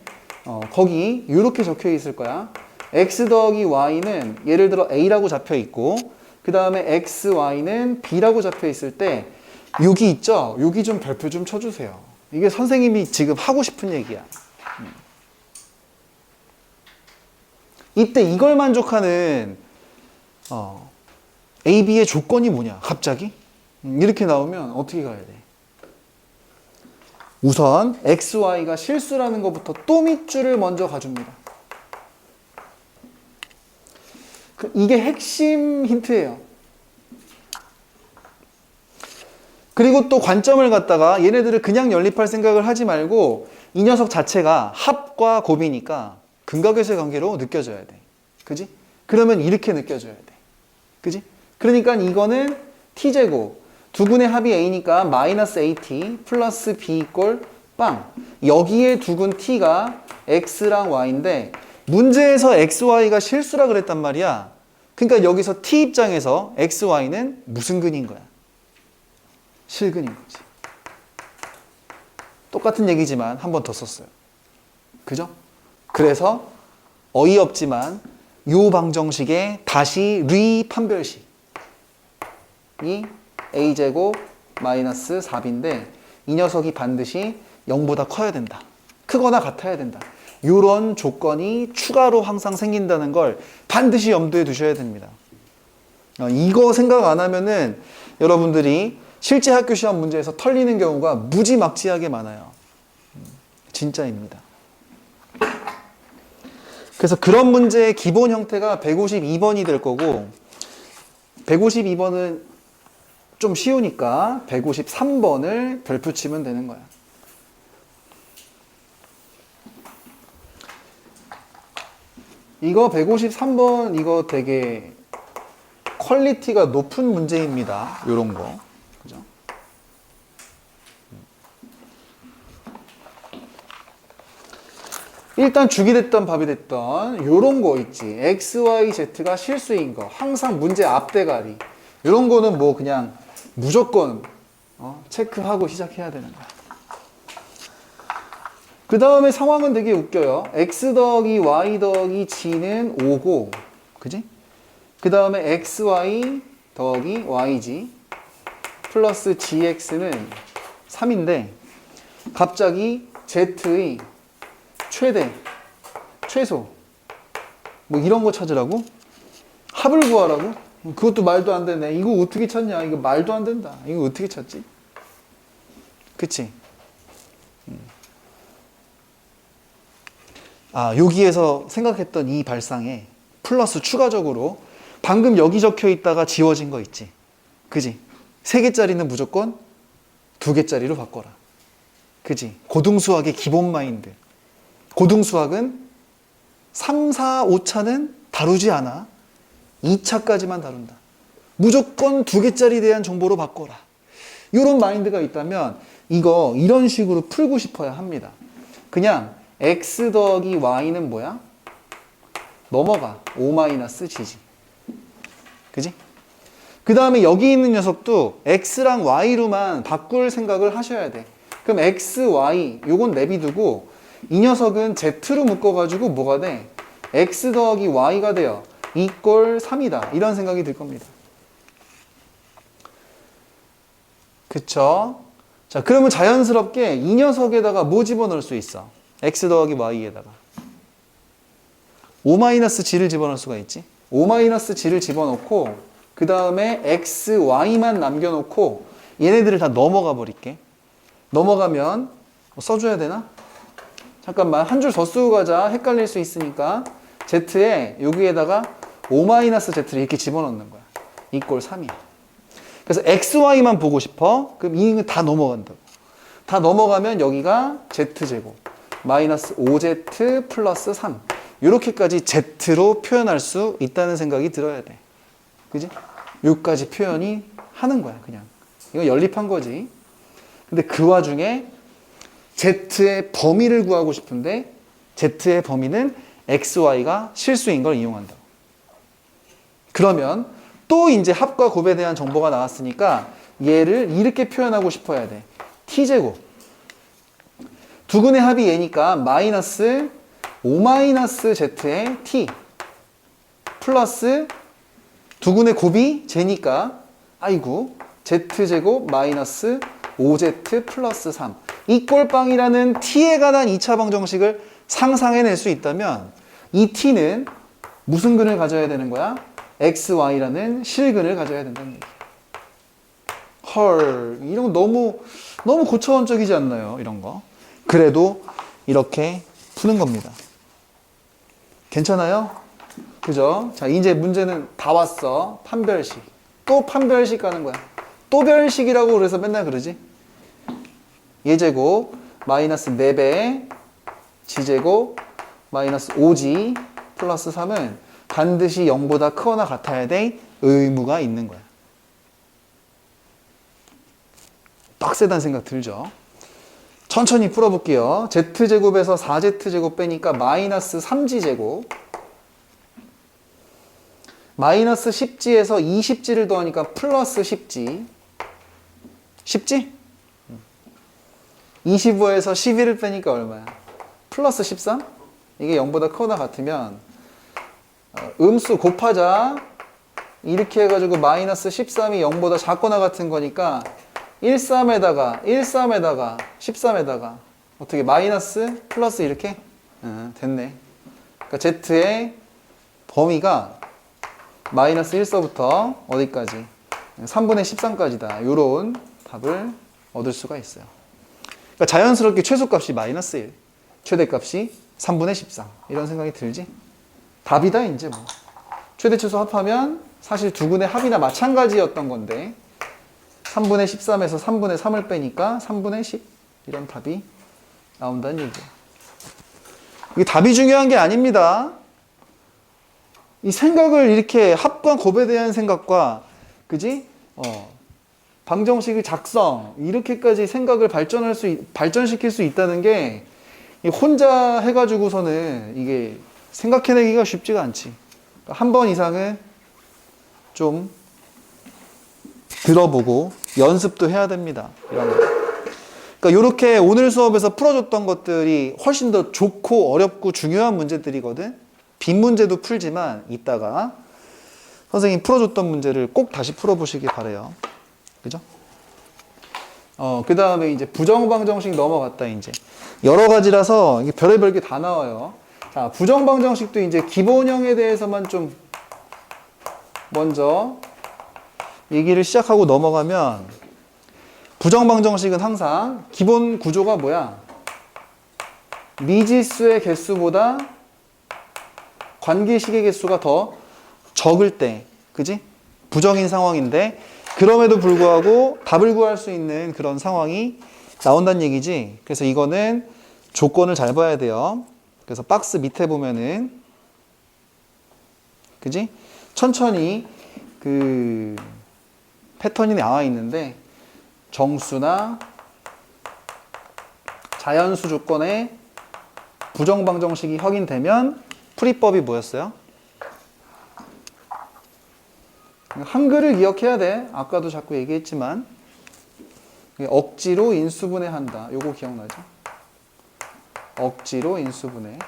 거기 이렇게 적혀 있을 거야. x 더하기 y는 예를 들어 a라고 잡혀 있고, 그 다음에 xy는 b라고 잡혀 있을 때, 여기 있죠? 여기 좀 별표 좀 쳐주세요. 이게 선생님이 지금 하고 싶은 얘기야. 이때 이걸 만족하는 A, B의 조건이 뭐냐? 갑자기? 이렇게 나오면 어떻게 가야 돼? 우선 X, Y가 실수라는 것부터 또 밑줄을 먼저 가줍니다. 이게 핵심 힌트예요. 그리고 또 관점을 갖다가 얘네들을 그냥 연립할 생각을 하지 말고, 이 녀석 자체가 합과 곱이니까 근각의수의 관계로 느껴져야 돼. 그지? 그러면 이렇게 느껴져야 돼. 그지? 그러니까 이거는 t제곱, 두근의 합이 a니까 마이너스 at 플러스 b 이꼴 빵. 여기에 두근 t가 x랑 y인데, 문제에서 xy가 실수라 그랬단 말이야. 그러니까 여기서 t 입장에서 xy는 무슨 근인 거야? 실근인 거지. 똑같은 얘기지만 한 번 더 썼어요. 그죠? 그래서 어이없지만 요 방정식에 다시 리판별식이 a제곱 마이너스 4b인데, 이 녀석이 반드시 0보다 커야 된다. 크거나 같아야 된다. 요런 조건이 추가로 항상 생긴다는 걸 반드시 염두에 두셔야 됩니다. 이거 생각 안 하면은 여러분들이 실제 학교 시험 문제에서 털리는 경우가 무지막지하게 많아요. 진짜입니다. 그래서 그런 문제의 기본 형태가 152번이 될 거고, 152번은 좀 쉬우니까 153번을 별표 치면 되는 거야. 이거 153번 이거 되게 퀄리티가 높은 문제입니다. 요런 거. 그죠? 일단 죽이 됐던 밥이 됐던 요런 거 있지. x, y, z가 실수인 거. 항상 문제 앞대가리. 요런 거는 뭐 그냥 무조건 체크하고 시작해야 되는 거야. 그 다음에 상황은 되게 웃겨요. x 더하기 y 더하기 g는 5고, 그지? 그 다음에 xy 더하기 yg 플러스 gx는 3인데, 갑자기 z의 최대, 최소 뭐 이런 거 찾으라고? 합을 구하라고? 그것도 말도 안 되네. 이거 어떻게 찾냐? 이거 말도 안 된다. 이거 어떻게 찾지? 그치? 여기에서 생각했던 이 발상에 플러스 추가적으로 방금 여기 적혀 있다가 지워진 거 있지? 그지? 3개짜리는 무조건 2개짜리로 바꿔라. 그지? 고등수학의 기본 마인드. 고등수학은 3, 4, 5차는 다루지 않아. 2차까지만 다룬다. 무조건 2개짜리에 대한 정보로 바꿔라. 이런 마인드가 있다면 이거 이런 식으로 풀고 싶어야 합니다. 그냥 x 더하기 y는 뭐야? 넘어가. 5-g지. 그지? 그 다음에 여기 있는 녀석도 x랑 y로만 바꿀 생각을 하셔야 돼. 그럼 x, y 요건 내비두고 이 녀석은 z로 묶어가지고 뭐가 돼? x 더하기 y가 돼요. 이꼴 3이다. 이런 생각이 들 겁니다. 그쵸? 자, 그러면 자연스럽게 이 녀석에다가 뭐 집어넣을 수 있어? x 더하기 y에다가 5-g를 집어넣을 수가 있지. 5-g를 집어넣고 그 다음에 x, y만 남겨놓고 얘네들을 다 넘어가 버릴게. 넘어가면 뭐 써줘야 되나? 잠깐만 한 줄 더 쓰고 가자. 헷갈릴 수 있으니까 z에 여기에다가 5-z를 이렇게 집어넣는 거야. 이꼴 3이야. 그래서 x, y만 보고 싶어. 그럼 이는 다 넘어간다고. 다 넘어가면 여기가 z제곱 마이너스 5z 플러스 3 이렇게까지 z로 표현할 수 있다는 생각이 들어야 돼. 그지? 여기까지 표현이 하는 거야 그냥. 이거 연립한 거지. 근데 그 와중에 z의 범위를 구하고 싶은데 z의 범위는 x, y가 실수인 걸 이용한다고. 그러면 또 이제 합과 곱에 대한 정보가 나왔으니까 얘를 이렇게 표현하고 싶어야 돼. t제곱. 두근의 합이 얘니까 마이너스 5-z의 t 플러스 두근의 곱이 제니까 아이고 z제곱 마이너스 5z 플러스 3 이 꼴빵이라는 t에 관한 2차 방정식을 상상해낼 수 있다면 이 t는 무슨 근을 가져야 되는 거야? xy라는 실근을 가져야 된다는 얘기야. 헐, 이런 거 너무 고차원적이지 않나요? 이런 거. 그래도 이렇게 푸는 겁니다. 괜찮아요? 그죠? 자, 이제 문제는 다 왔어. 판별식. 또 판별식 가는 거야. 또 별식이라고 그래서 맨날 그러지. 얘제곱 마이너스 4배 g제곱 마이너스 5g 플러스 3은 반드시 0보다 크거나 같아야 될 의무가 있는 거야. 빡세다는 생각 들죠? 천천히 풀어볼게요. z제곱에서 4z제곱 빼니까 마이너스 3g제곱 마이너스 10g에서 20g를 더하니까 플러스 10g 쉽지? 25에서 11을 빼니까 얼마야? 플러스 13? 이게 0보다 크거나 같으면 음수 곱하자 이렇게 해가지고 마이너스 13이 0보다 작거나 같은 거니까 13에다가 13에다가 어떻게 마이너스 플러스 이렇게? 됐네. 그러니까 z의 범위가 마이너스 1서부터 어디까지? 3분의 13까지다. 요런 답을 얻을 수가 있어요. 그러니까 자연스럽게 최소값이 마이너스 1, 최대값이 3분의 13 이런 생각이 들지? 답이다 이제 뭐. 최대 최소 합하면 사실 두 근의 합이나 마찬가지였던 건데 3분의 13에서 3분의 3을 빼니까 3분의 10 이런 답이 나온다는 얘기예요. 이게 답이 중요한 게 아닙니다. 이 생각을 이렇게 합과 곱에 대한 생각과 그지? 방정식을 작성 이렇게까지 생각을 발전시킬 수 있다는 게 혼자 해가지고서는 이게 생각해내기가 쉽지가 않지. 한 번 이상은 좀 들어보고 연습도 해야 됩니다. 이런 거. 그러니까 이렇게 오늘 수업에서 풀어줬던 것들이 훨씬 더 좋고 어렵고 중요한 문제들이거든. 빈 문제도 풀지만 이따가 선생님이 풀어줬던 문제를 꼭 다시 풀어보시기 바래요. 그죠? 그 다음에 이제 부정방정식 넘어갔다, 이제. 여러 가지라서 이게 별의별 게 다 나와요. 자, 부정방정식도 이제 기본형에 대해서만 좀 먼저 얘기를 시작하고 넘어가면 부정방정식은 항상 기본 구조가 뭐야? 미지수의 개수보다 관계식의 개수가 더 적을 때, 그지? 부정인 상황인데 그럼에도 불구하고 답을 구할 수 있는 그런 상황이 나온다는 얘기지. 그래서 이거는 조건을 잘 봐야 돼요. 그래서 박스 밑에 보면은 그지? 천천히 그 패턴이 나와 있는데 정수나 자연수 조건에 부정방정식이 확인되면 풀이법이 뭐였어요? 한글을 기억해야 돼. 아까도 자꾸 얘기했지만 억지로 인수분해한다. 요거 기억나죠? 억지로 인수분해.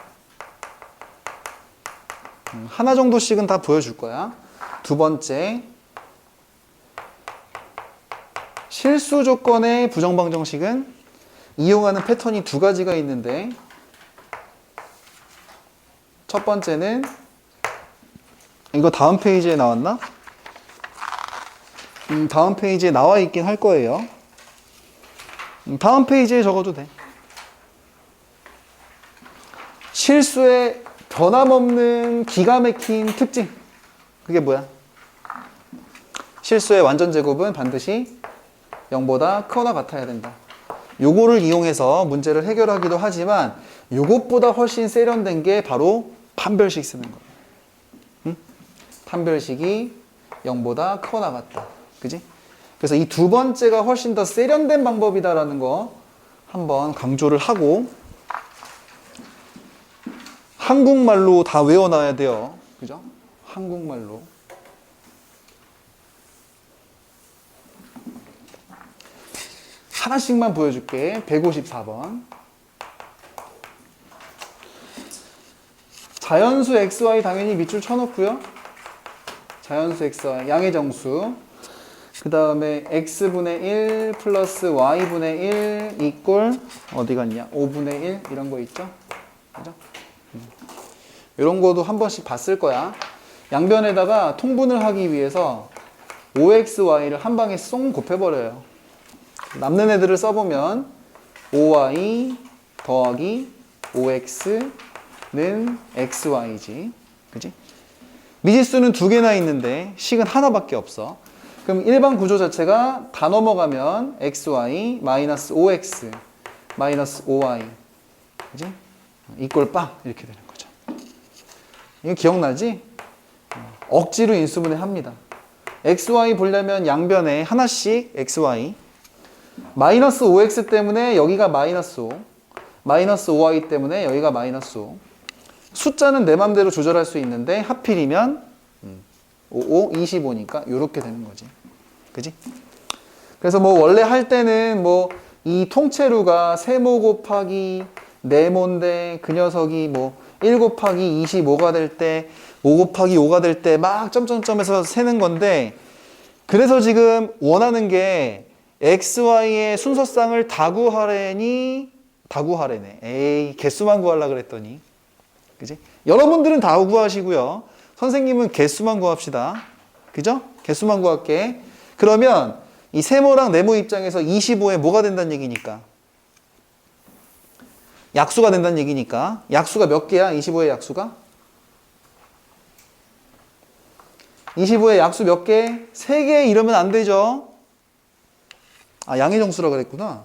하나 정도씩은 다 보여줄 거야. 두 번째, 실수 조건의 부정방정식은 이용하는 패턴이 두 가지가 있는데, 첫 번째는 이거 다음 페이지에 나왔나? 다음 페이지에 나와 있긴 할 거예요. 다음 페이지에 적어도 돼. 실수의 변함없는 기가 막힌 특징. 그게 뭐야? 실수의 완전 제곱은 반드시 0보다 크거나 같아야 된다. 요거를 이용해서 문제를 해결하기도 하지만 요것보다 훨씬 세련된 게 바로 판별식 쓰는 거예요. 응? 판별식이 0보다 크거나 같다. 그지? 그래서 이 두 번째가 훨씬 더 세련된 방법이다라는 거 한번 강조를 하고, 한국말로 다 외워놔야 돼요. 그죠? 한국말로. 하나씩만 보여줄게. 154번. 자연수 xy 당연히 밑줄 쳐놓고요. 자연수 xy 양의 정수. 그 다음에 x분의 1 플러스 y분의 1 이꼴 어디 갔냐? 5분의 1 이런 거 있죠? 그죠? 이런 거도 한 번씩 봤을 거야. 양변에다가 통분을 하기 위해서 5xy를 한 방에 쏙 곱해버려요. 남는 애들을 써보면 5y 더하기 5x는 xy지. 그지? 미지수는 두 개나 있는데 식은 하나밖에 없어. 그럼 일반 구조 자체가 다 넘어가면 xy 마이너스 5x 마이너스 5y 그지? 이꼴 빵 이렇게 되는 거죠. 이거 기억나지? 억지로 인수분해 합니다. xy 보려면 양변에 하나씩 xy 마이너스 5x 때문에 여기가 마이너스 5 마이너스 5y 때문에 여기가 마이너스 5 숫자는 내 맘대로 조절할 수 있는데 하필이면 5, 25니까 이렇게 되는 거지. 그지? 그래서 뭐 원래 할 때는 뭐 이 통째로가 세모 곱하기 네모인데 그 녀석이 뭐 1 곱하기 25가 될 때 5 곱하기 5가 될 때 막 점점점에서 세는 건데, 그래서 지금 원하는 게 xy의 순서쌍을 다 구하래니 다 구하래네. 에이 개수만 구하려고 그랬더니. 그지? 여러분들은 다 구하시고요. 선생님은 개수만 구합시다. 그죠? 개수만 구할게. 그러면 이 세모랑 네모 입장에서 25에 뭐가 된다는 얘기니까? 약수가 된다는 얘기니까. 약수가 몇 개야? 25의 약수가? 25의 약수 몇 개? 3개 이러면 안 되죠. 아, 양의 정수라 그랬구나.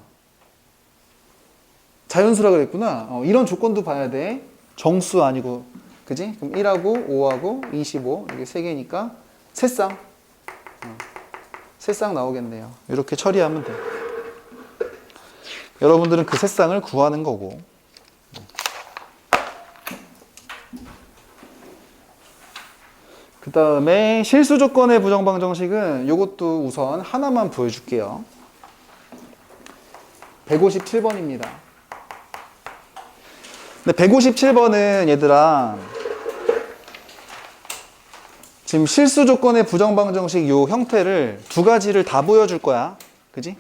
자연수라 그랬구나. 이런 조건도 봐야 돼. 정수 아니고. 그지? 그럼 1하고 5하고 25 이게 3개니까 새쌍. 새쌍 나오겠네요. 이렇게 처리하면 돼. 여러분들은 그 새쌍을 구하는 거고. 그 다음에 실수 조건의 부정방정식은 이것도 우선 하나만 보여줄게요. 157번입니다. 근데 157번은 얘들아 지금 실수 조건의 부정방정식 요 형태를 두 가지를 다 보여줄 거야. 그지?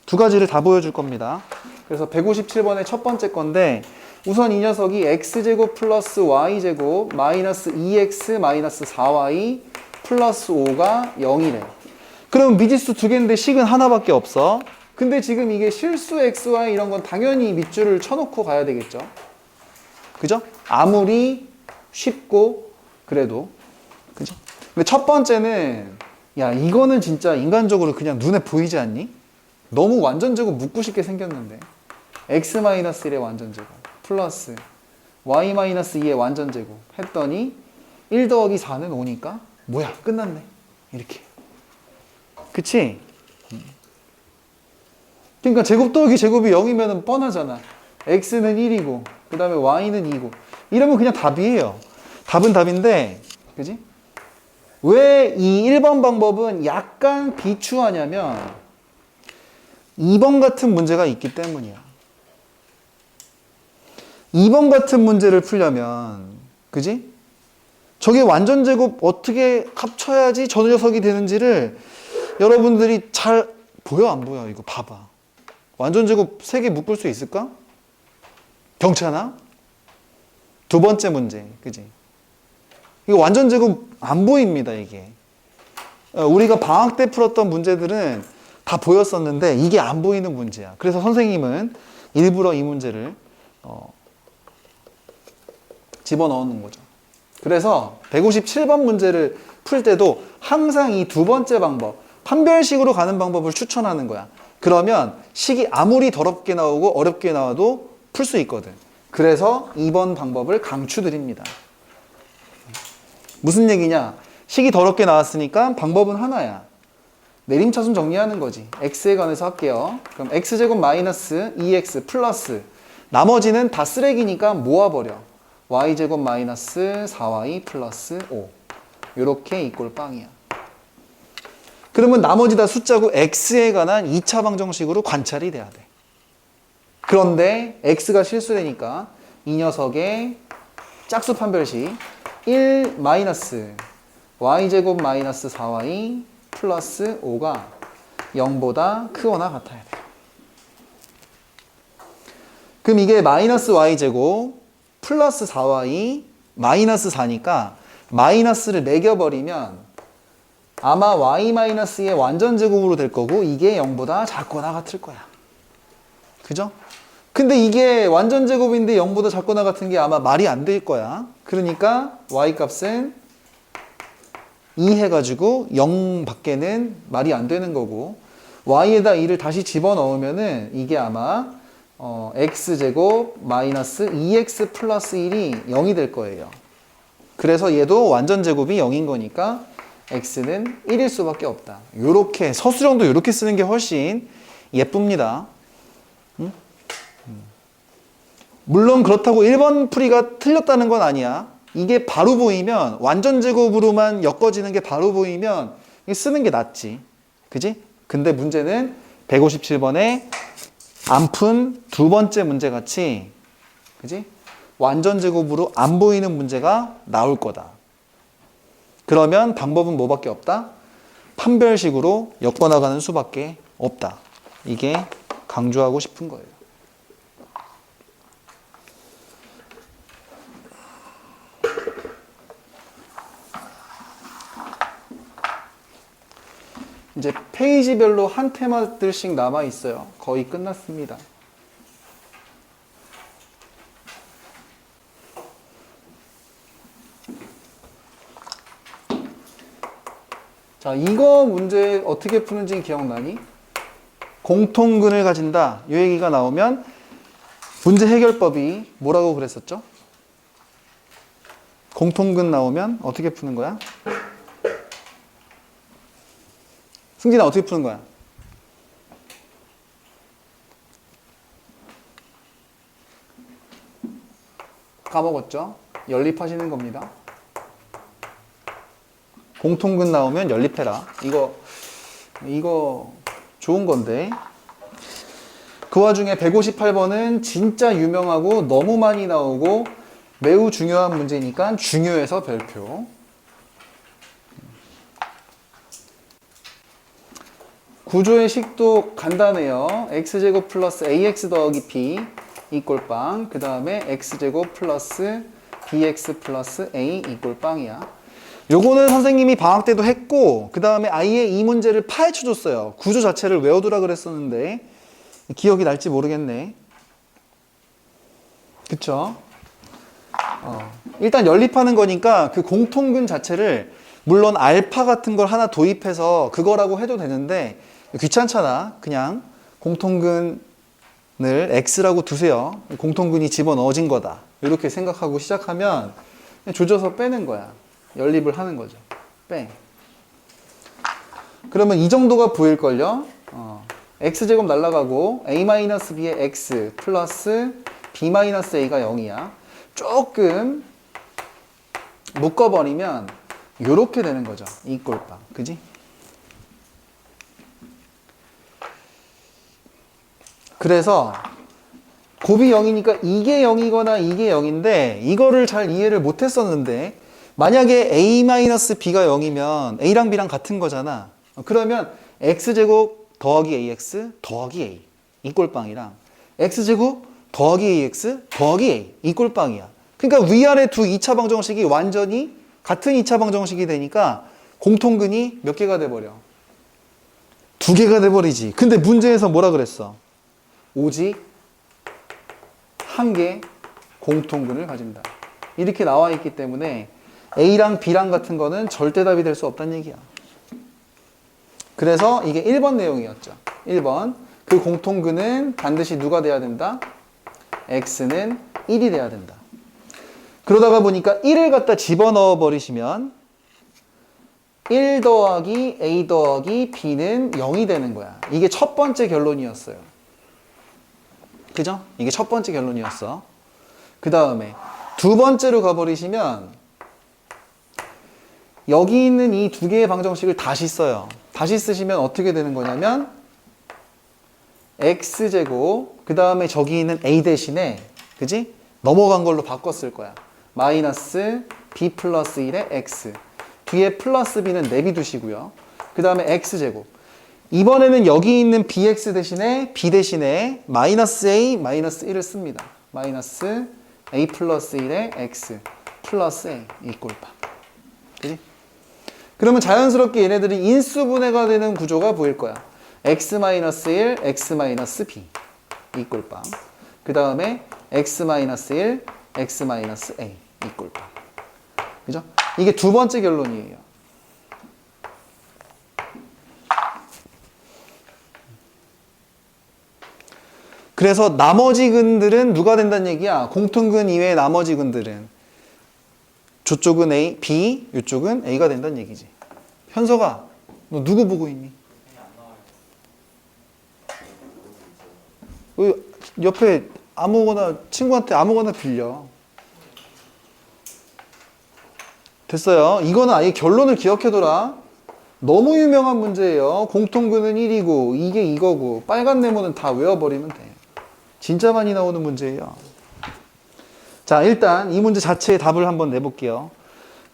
두 가지를 다 보여줄 겁니다. 그래서 157번의 첫 번째 건데 우선 이 녀석이 x제곱 플러스 y제곱 마이너스 2x 마이너스 4y 플러스 5가 0이래. 그럼 미지수 두 개인데 식은 하나밖에 없어. 근데 지금 이게 실수 xy 이런 건 당연히 밑줄을 쳐놓고 가야 되겠죠. 그죠? 아무리 쉽고 그래도. 그죠? 근데 첫 번째는 야 이거는 진짜 인간적으로 그냥 눈에 보이지 않니? 너무 완전제곱 묻고 싶게 생겼는데 x-1의 완전제곱 플러스 y-2의 완전제곱 했더니 1 더하기 4는 5니까 뭐야 끝났네 이렇게. 그치? 그러니까 제곱 더하기 제곱이 0이면 뻔하잖아. x는 1이고 그 다음에 y는 2고 이러면 그냥 답이에요. 답은 답인데 그지? 왜 이 1번 방법은 약간 비추하냐면 2번 같은 문제가 있기 때문이야. 2번 같은 문제를 풀려면, 그지? 저게 완전 제곱 어떻게 합쳐야지 저 녀석이 되는지를 여러분들이 잘 보여, 안 보여? 이거 봐봐. 완전 제곱 3개 묶을 수 있을까? 경찮아? 두 번째 문제, 그지? 이거 완전 제곱 안 보입니다, 이게. 우리가 방학 때 풀었던 문제들은 다 보였었는데 이게 안 보이는 문제야. 그래서 선생님은 일부러 이 문제를 집어넣는 거죠. 그래서 157번 문제를 풀 때도 항상 이 두 번째 방법, 판별식으로 가는 방법을 추천하는 거야. 그러면 식이 아무리 더럽게 나오고 어렵게 나와도 풀 수 있거든. 그래서 2번 방법을 강추드립니다. 무슨 얘기냐? 식이 더럽게 나왔으니까 방법은 하나야. 내림차순 정리하는 거지. x에 관해서 할게요. 그럼 x제곱 마이너스 2x 플러스 나머지는 다 쓰레기니까 모아버려. y제곱 마이너스 4y 플러스 5 요렇게 이꼴 빵이야. 그러면 나머지 다 숫자고 x에 관한 2차 방정식으로 관찰이 돼야 돼. 그런데 x가 실수되니까 이 녀석의 짝수 판별식 1 마이너스 y제곱 마이너스 4y 플러스 5가 0보다 크거나 같아야 돼. 그럼 이게 마이너스 y제곱 플러스 4y 마이너스 4니까 마이너스를 매겨버리면 아마 y-의 완전 제곱으로 될 거고 이게 0보다 작거나 같을 거야. 그죠? 근데 이게 완전 제곱인데 0보다 작거나 같은 게 아마 말이 안 될 거야. 그러니까 y 값은 2 해가지고 0 밖에는 말이 안 되는 거고 y에다 2를 다시 집어넣으면은 이게 아마 x제곱 마이너스 2x 플러스 1이 0이 될 거예요. 그래서 얘도 완전 제곱이 0인 거니까 x는 1일 수밖에 없다. 요렇게 서술형도 요렇게 쓰는 게 훨씬 예쁩니다. 응? 물론 그렇다고 1번 풀이가 틀렸다는 건 아니야. 이게 바로 보이면 완전 제곱으로만 엮어지는 게 바로 보이면 쓰는 게 낫지. 그지? 근데 문제는 157번에 안 푼 두 번째 문제 같이 그지? 완전 제곱으로 안 보이는 문제가 나올 거다. 그러면 방법은 뭐밖에 없다? 판별식으로 엮어나가는 수밖에 없다. 이게 강조하고 싶은 거예요. 이제 페이지별로 한 테마들씩 남아 있어요. 거의 끝났습니다. 자, 이거 문제 어떻게 푸는지 기억나니? 공통근을 가진다. 이 얘기가 나오면 문제 해결법이 뭐라고 그랬었죠? 공통근 나오면 어떻게 푸는 거야? 승진아 어떻게 푸는 거야? 까먹었죠? 연립하시는 겁니다. 공통근 나오면 연립해라. 이거 좋은 건데. 그 와중에 158번은 진짜 유명하고 너무 많이 나오고 매우 중요한 문제니까 중요해서 별표. 구조의 식도 간단해요. x제곱 플러스 ax 더하기 b 이꼴 빵. 그 다음에 x제곱 플러스 bx 플러스 a 이꼴 빵이야. 요거는 선생님이 방학 때도 했고 그 다음에 아예 이 문제를 파헤쳐 줬어요. 구조 자체를 외워두라 그랬었는데 기억이 날지 모르겠네. 그쵸? 일단 연립하는 거니까 그 공통근 자체를 물론 알파 같은 걸 하나 도입해서 그거라고 해도 되는데 귀찮잖아. 그냥 공통근을 x라고 두세요. 공통근이 집어넣어진 거다. 이렇게 생각하고 시작하면 조져서 빼는 거야. 연립을 하는 거죠. 뺑. 그러면 이 정도가 보일걸요? x제곱 날라가고 a-b의 x 플러스 b-a가 0이야. 조금 묶어버리면 요렇게 되는 거죠. 이 꼴빵. 그지? 그래서 곱이 0이니까 이게 0이거나 이게 0인데 이거를 잘 이해를 못했었는데 만약에 a-b가 0이면 a랑 b랑 같은 거잖아. 그러면 x제곱 더하기 ax 더하기 a 이 꼴빵이랑 x제곱 더하기 ax 더하기 a 이 꼴빵이야. 그러니까 위아래 두 2차 방정식이 완전히 같은 2차 방정식이 되니까 공통근이 몇 개가 돼버려? 2개가 돼버리지. 근데 문제에서 뭐라 그랬어? 오직 한 개 공통근을 가진다. 이렇게 나와 있기 때문에 A랑 B랑 같은 거는 절대 답이 될 수 없다는 얘기야. 그래서 이게 1번 내용이었죠. 1번. 그 공통근은 반드시 누가 돼야 된다? X는 1이 돼야 된다. 그러다가 보니까 1을 갖다 집어넣어 버리시면 1 더하기 A 더하기 B는 0이 되는 거야. 이게 첫 번째 결론이었어요. 그죠? 이게 첫 번째 결론이었어. 그 다음에 두 번째로 가버리시면 여기 있는 이 두 개의 방정식을 다시 써요. 다시 쓰시면 어떻게 되는 거냐면 x제곱 그 다음에 저기 있는 a 대신에 그지? 넘어간 걸로 바꿨을 거야. 마이너스 b 플러스 1의 x 뒤에 플러스 b는 내비두시고요. 그 다음에 x제곱 이번에는 여기 있는 bx 대신에 b 대신에 마이너스 a 마이너스 1을 씁니다. 마이너스 a 플러스 1의 x 플러스 a 이 꼴빵. 그지? 그러면 자연스럽게 얘네들이 인수분해가 되는 구조가 보일 거야. x-1, x-b 이 꼴빵. 그 다음에 x-1, x-a 이 꼴빵. 그죠? 이게 두 번째 결론이에요. 그래서 나머지 근들은 누가 된다는 얘기야? 공통근 이외의 나머지 근들은 저쪽은 A, B, 이쪽은 A가 된다는 얘기지. 현석아, 너 누구 보고 있니? 옆에 아무거나 친구한테 아무거나 빌려. 됐어요. 이거는 아예 결론을 기억해둬라. 너무 유명한 문제예요. 공통근은 1이고 이게 이거고 빨간 네모는 다 외워버리면 돼. 진짜 많이 나오는 문제예요. 자, 일단 이 문제 자체의 답을 한번 내볼게요.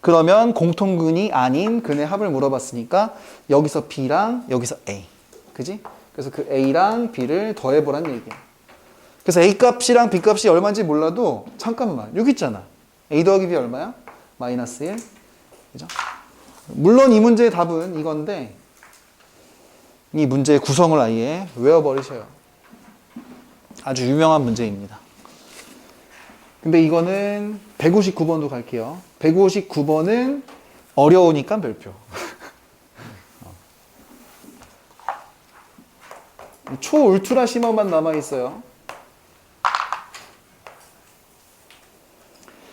그러면 공통근이 아닌 근의 합을 물어봤으니까 여기서 B랑 여기서 A. 그지? 그래서 그 A랑 B를 더해보란 얘기야. 그래서 A 값이랑 B 값이 얼마인지 몰라도 잠깐만 여기 있잖아. A 더하기 B 얼마야? 마이너스 1. 그죠? 물론 이 문제의 답은 이건데 이 문제의 구성을 아예 외워버리셔요. 아주 유명한 문제입니다. 근데 이거는 159번도 갈게요. 159번은 어려우니까 별표. 초울트라 심화만 남아있어요.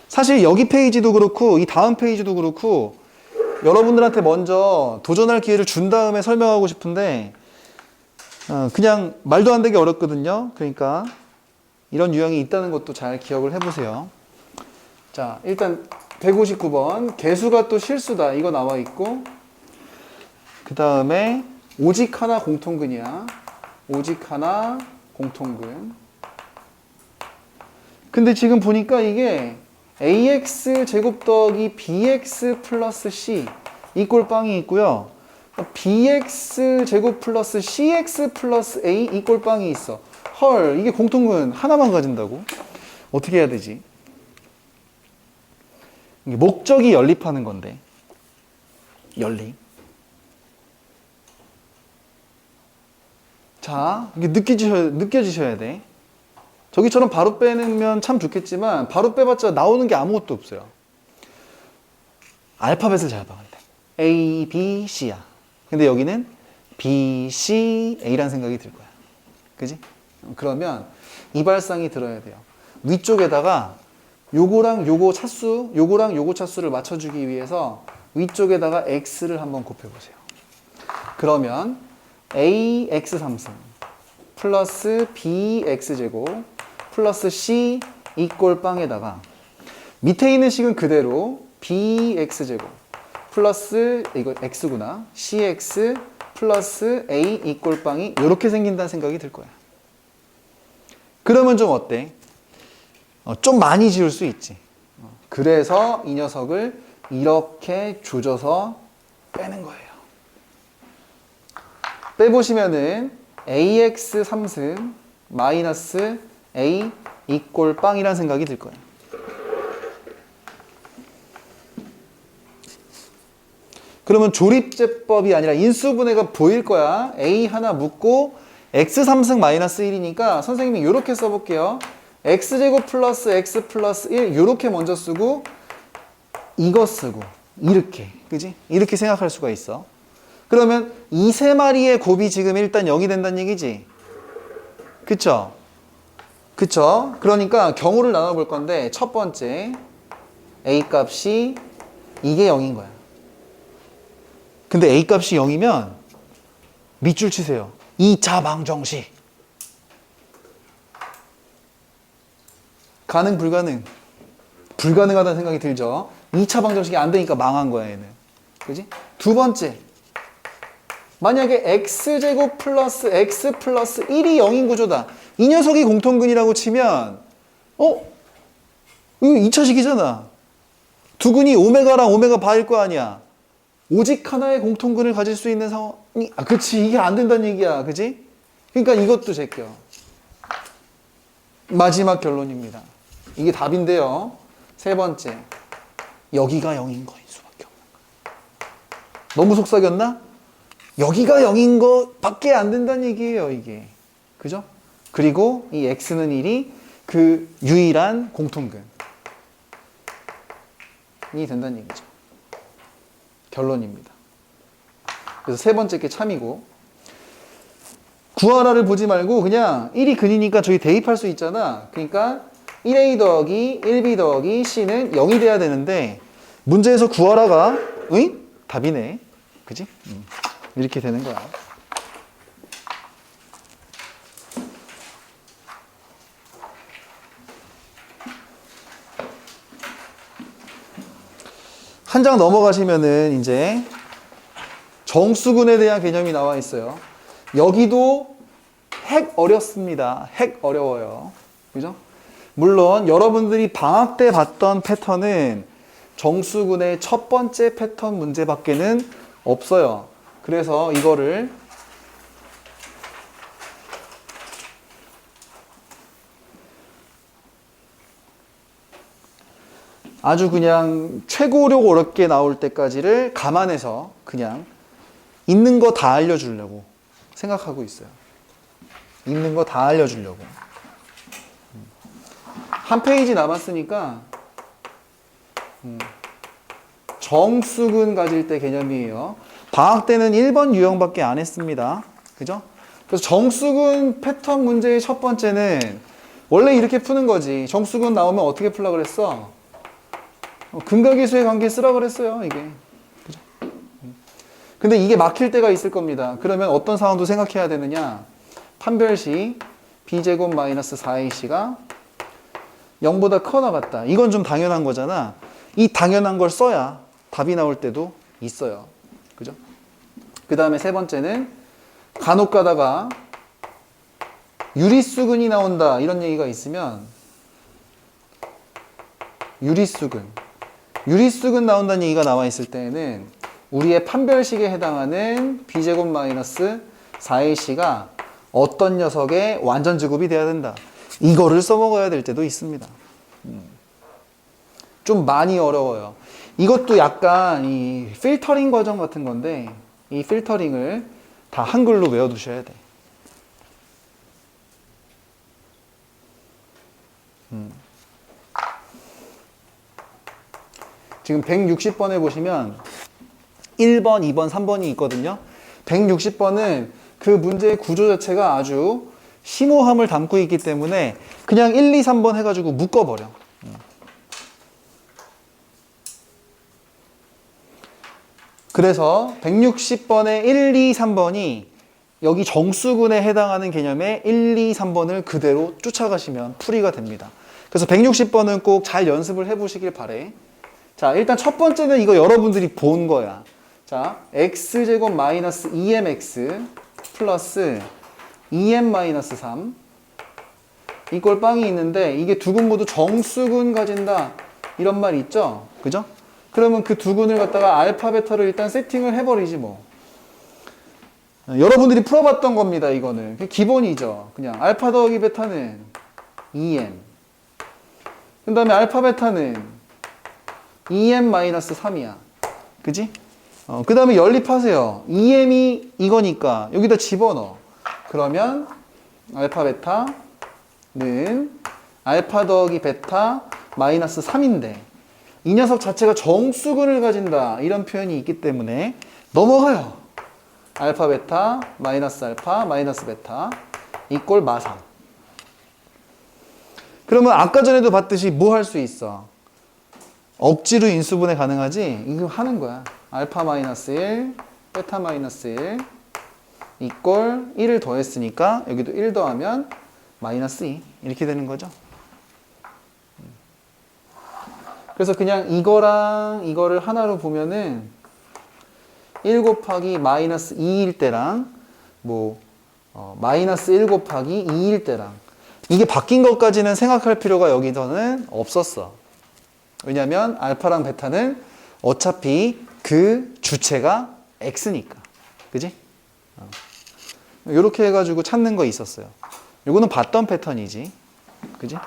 사실 여기 페이지도 그렇고 이 다음 페이지도 그렇고 여러분들한테 먼저 도전할 기회를 준 다음에 설명하고 싶은데 그냥 말도 안 되게 어렵거든요. 그러니까 이런 유형이 있다는 것도 잘 기억을 해보세요. 자, 일단 159번 개수가 또 실수다 이거 나와 있고 그 다음에 오직 하나 공통근이야. 오직 하나 공통근. 근데 지금 보니까 이게 ax 제곱 더하기 bx 플러스 c 이 꼴빵이 있고요. bx 제곱 플러스 cx 플러스 a 이 꼴빵이 있어. 헐, 이게 공통근 하나만 가진다고? 어떻게 해야 되지? 이게 목적이 연립하는 건데. 연립. 자, 이게 느껴지셔야 돼. 저기처럼 바로 빼면 참 좋겠지만 바로 빼봤자 나오는 게 아무것도 없어요. 알파벳을 잘 봐야 돼. A, B, C야. 근데 여기는 B, C, A라는 생각이 들 거야. 그지? 그러면 이발상이 들어야 돼요. 위쪽에다가 요거랑 요거 차수, 요거랑 요거 차수를 맞춰주기 위해서 위쪽에다가 X를 한번 곱해보세요. 그러면 AX 3승 플러스 BX제곱 플러스 C 이 꼴빵에다가 밑에 있는 식은 그대로 BX제곱 플러스 이거 X구나 CX 플러스 A 이 꼴빵이 이렇게 생긴다는 생각이 들 거야. 그러면 좀 어때? 좀 많이 지울 수 있지. 그래서 이 녀석을 이렇게 조져서 빼는 거예요. 빼보시면은 ax 3승 마이너스 a 이꼴 빵이라는 생각이 들 거예요. 그러면 조립제법이 아니라 인수분해가 보일 거야. a 하나 묻고 x 3승 마이너스 1이니까 선생님이 이렇게 써볼게요. x제곱 플러스 x 플러스 1 이렇게 먼저 쓰고 이거 쓰고 이렇게, 그지? 이렇게 생각할 수가 있어. 그러면 이 세 마리의 곱이 지금 일단 0이 된다는 얘기지? 그쵸? 그쵸? 그러니까 경우를 나눠볼 건데 첫 번째 a 값이 이게 0인 거야. 근데 a 값이 0이면 밑줄 치세요. 2차 방정식. 가능, 불가능? 불가능하다는 생각이 들죠? 2차 방정식이 안 되니까 망한 거야, 얘는. 그지? 두 번째. 만약에 x제곱 플러스 x 플러스 1이 0인 구조다. 이 녀석이 공통근이라고 치면 이거 2차식이잖아. 두 근이 오메가랑 오메가 바일 거 아니야. 오직 하나의 공통근을 가질 수 있는 상황이 그치, 이게 안 된다는 얘기야. 그지? 그러니까 이것도 제껴. 마지막 결론입니다. 이게 답인데요. 세 번째. 여기가 0인 거일 수밖에 없는 거야. 너무 속삭였나? 여기가 0인 거밖에 안 된다는 얘기예요, 이게. 그죠? 그리고 이 x는 1이 그 유일한 공통근이 된다는 얘기죠. 결론입니다. 그래서 세 번째 게 참이고, 구하라를 보지 말고 그냥 1이 근이니까 저기 대입할 수 있잖아. 그러니까 1a 더하기 1b 더하기 c는 0이 돼야 되는데 문제에서 구하라가 답이네. 그지? 이렇게 되는 거야. 한 장 넘어가시면은 이제 정수근에 대한 개념이 나와 있어요. 여기도 핵 어렵습니다. 핵 어려워요. 그죠? 물론 여러분들이 방학 때 봤던 패턴은 정수근의 첫 번째 패턴 문제밖에는 없어요. 그래서 이거를 아주 그냥 최고로 어렵게 나올 때까지를 감안해서 그냥 있는 거 다 알려주려고 생각하고 있어요. 있는 거 다 알려주려고. 한 페이지 남았으니까 정수근 가질 때 개념이에요. 방학 때는 1번 유형밖에 안 했습니다. 그죠? 그래서 정수근 패턴 문제의 첫 번째는 원래 이렇게 푸는 거지. 정수근 나오면 어떻게 풀라 그랬어? 근각의수의 관계 쓰라 그랬어요, 이게. 그죠? 근데 이게 막힐 때가 있을 겁니다. 그러면 어떤 상황도 생각해야 되느냐? 판별시 b제곱 마이너스 4ac가 0보다 커나 같다. 이건 좀 당연한 거잖아. 이 당연한 걸 써야 답이 나올 때도 있어요. 그죠? 그 다음에 세 번째는 간혹 가다가 유리수근이 나온다. 이런 얘기가 있으면 유리수근 나온다는 얘기가 나와 있을 때에는 우리의 판별식에 해당하는 b제곱 마이너스 4ac가 어떤 녀석의 완전 제곱이 돼야 된다. 이거를 써먹어야 될 때도 있습니다. 좀 많이 어려워요. 이것도 약간 이 필터링 과정 같은 건데 이 필터링을 다 한글로 외워두셔야 돼. 지금 160번에 보시면 1번, 2번, 3번이 있거든요. 160번은 그 문제의 구조 자체가 아주 심오함을 담고 있기 때문에 그냥 1, 2, 3번 해가지고 묶어버려. 그래서 160번의 1, 2, 3번이 여기 정수근에 해당하는 개념의 1, 2, 3번을 그대로 쫓아가시면 풀이가 됩니다. 그래서 160번은 꼭 잘 연습을 해보시길 바래. 자, 일단 첫 번째는 이거 여러분들이 본 거야. 자, x제곱 마이너스 2mx 플러스 2m 마이너스 3 이꼴 빵이 있는데 이게 두 군 모두 정수근 가진다 이런 말이 있죠. 그죠? 그러면 그 두 군을 갖다가 알파 베타를 일단 세팅을 해버리지 뭐. 여러분들이 풀어봤던 겁니다. 이거는 기본이죠. 그냥 알파 더하기 베타는 2m, 그 다음에 알파 베타는 2m-3이야. 그지? 그 다음에 연립하세요. 2m이 이거니까 여기다 집어넣어. 그러면 알파 베타는 알파 더하기 베타 마이너스 3인데 이 녀석 자체가 정수근을 가진다 이런 표현이 있기 때문에 넘어가요. 알파 베타 마이너스 알파 마이너스 베타 이꼴 마3. 그러면 아까 전에도 봤듯이 뭐 할 수 있어? 억지로 인수분해 가능하지? 이거 하는 거야. 알파 마이너스 1 베타 마이너스 1 이꼴 1을 더했으니까 여기도 1 더하면 마이너스 2 이렇게 되는 거죠. 그래서 그냥 이거랑 이거를 하나로 보면은 1 곱하기 마이너스 2일 때랑 뭐 마이너스 1 곱하기 2일 때랑 이게 바뀐 것까지는 생각할 필요가 여기서는 없었어. 왜냐면 알파랑 베타는 어차피 그 주체가 x니까. 그지? 이렇게 해가지고 찾는 거 있었어요. 이거는 봤던 패턴이지. 그지?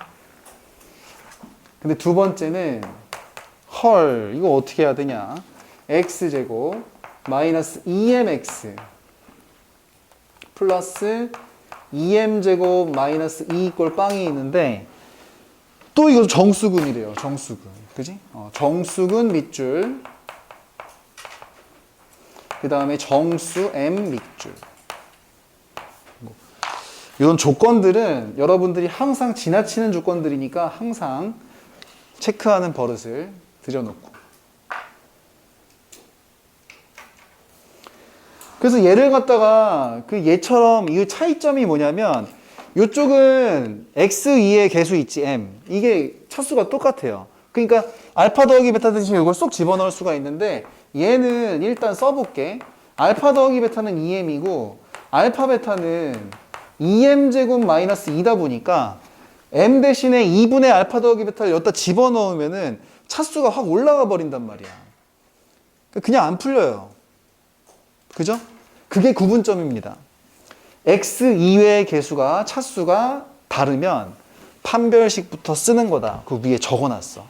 근데 두 번째는 헐 이거 어떻게 해야 되냐. x제곱 마이너스 2mx 플러스 2m제곱 마이너스 2 이꼴 빵이 있는데 또 이거 정수근이래요. 정수근. 그지? 정수근 밑줄 그 다음에 정수 m 밑줄. 이런 조건들은 여러분들이 항상 지나치는 조건들이니까 항상 체크하는 버릇을 들여놓고. 그래서 얘를 갖다가 그 얘처럼 이 차이점이 뭐냐면 이쪽은 x2의 개수 있지 m 이게 차수가 똑같아요. 그러니까 알파 더하기 베타 대신 이걸 쏙 집어넣을 수가 있는데 얘는 일단 써볼게. 알파 더하기 베타는 2m이고 알파 베타는 2m제곱 마이너스 2다 보니까 m 대신에 2분의 알파 더하기 베타를 여기다 집어넣으면은 차수가 확 올라가 버린단 말이야. 그냥 안 풀려요. 그죠? 그게 구분점입니다. x 이외의 개수가 차수가 다르면 판별식부터 쓰는 거다. 그 위에 적어놨어.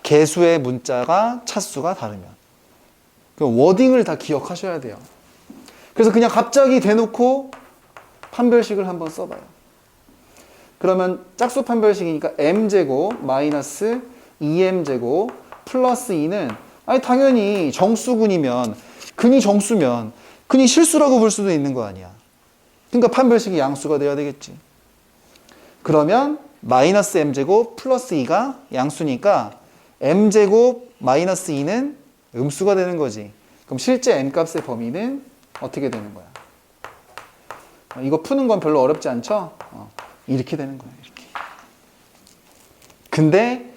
개수의 문자가 차수가 다르면. 그 워딩을 다 기억하셔야 돼요. 그래서 그냥 갑자기 대놓고 판별식을 한번 써봐요. 그러면 짝수 판별식이니까 m제곱 마이너스 2m제곱 플러스 2는 아니 당연히 정수근이면 근이 정수면 근이 실수라고 볼 수도 있는 거 아니야. 그러니까 판별식이 양수가 돼야 되겠지. 그러면 마이너스 m제곱 플러스 2가 양수니까 m제곱 마이너스 2는 음수가 되는 거지. 그럼 실제 m값의 범위는 어떻게 되는 거야? 이거 푸는 건 별로 어렵지 않죠? 이렇게 되는 거야. 이렇게. 근데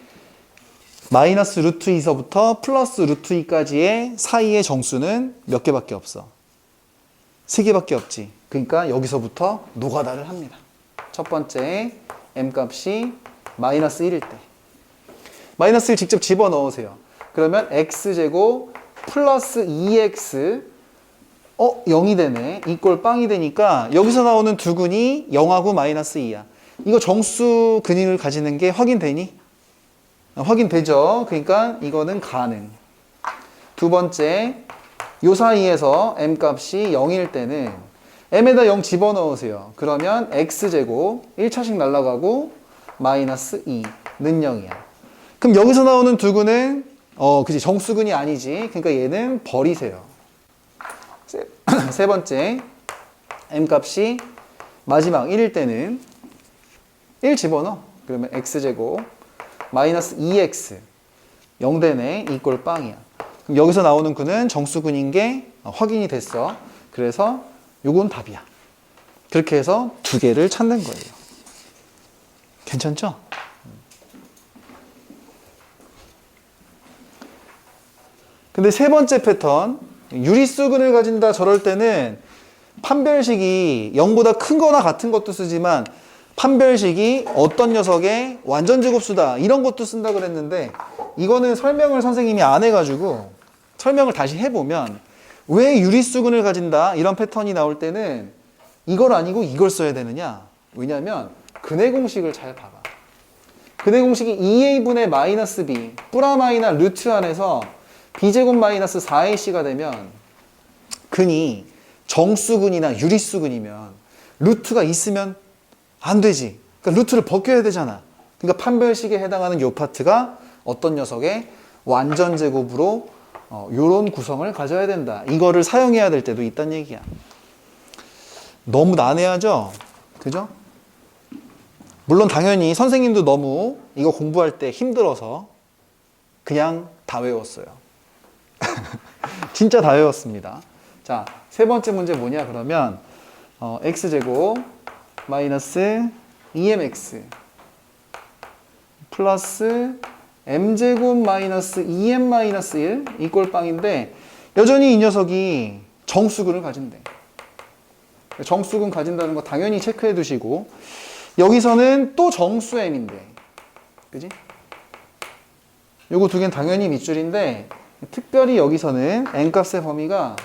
마이너스 루트 2서부터 플러스 루트 2까지의 사이의 정수는 몇 개밖에 없어? 3개밖에 없지. 그러니까 여기서부터 노가다를 합니다. 첫 번째 m값이 마이너스 1일 때 마이너스 1 직접 집어넣으세요. 그러면 x제곱 플러스 2x 0이 되네. 이꼴 빵이 되니까 여기서 나오는 두 근이 0하고 마이너스 2야. 이거 정수 근을 가지는 게 확인되니? 확인되죠. 그러니까 이거는 가능. 두 번째, 요 사이에서 m값이 0일 때는 m에다 0 집어넣으세요. 그러면 x제곱 1차씩 날아가고 마이너스 2는 0이야. 그럼 여기서 나오는 두 근은 그치 정수근이 아니지. 그러니까 얘는 버리세요. 세 번째, m값이 마지막 1일 때는 1 집어넣어. 그러면 x제곱 마이너스 2x 0 되네. 이꼴 빵이야. 그럼 여기서 나오는 근은 정수근인 게 확인이 됐어. 그래서 요건 답이야. 그렇게 해서 두 개를 찾는 거예요. 괜찮죠? 근데 세 번째 패턴, 유리수근을 가진다 저럴 때는 판별식이 0보다 큰 거나 같은 것도 쓰지만 판별식이 어떤 녀석의 완전제곱수다 이런 것도 쓴다 그랬는데 이거는 설명을 선생님이 안 해가지고 설명을 다시 해보면 왜 유리수근을 가진다 이런 패턴이 나올 때는 이걸 아니고 이걸 써야 되느냐. 왜냐하면 근해 공식을 잘 봐봐. 근해 공식이 2a분의 마이너스 b 뿌라마이나 루트 안에서 b제곱 마이너스 4ac가 되면 근이 정수근이나 유리수근이면 루트가 있으면 안 되지. 그러니까 루트를 벗겨야 되잖아. 그러니까 판별식에 해당하는 요 파트가 어떤 녀석의 완전제곱으로 요런 구성을 가져야 된다. 이거를 사용해야 될 때도 있다는 얘기야. 너무 난해하죠? 그죠? 물론 당연히 선생님도 너무 이거 공부할 때 힘들어서 그냥 다 외웠어요. 진짜 다 외웠습니다. 자, 세 번째 문제 뭐냐 그러면 x제곱 마이너스 2mx 플러스 m제곱 마이너스 2m 마이너스 1 이꼴 빵인데 여전히 이 녀석이 정수근을 가진대. 정수근 가진다는 거 당연히 체크해 두시고 여기서는 또 정수 m인데 그지? 요거 두 개는 당연히 밑줄인데 특별히 여기서는 n값의 범위가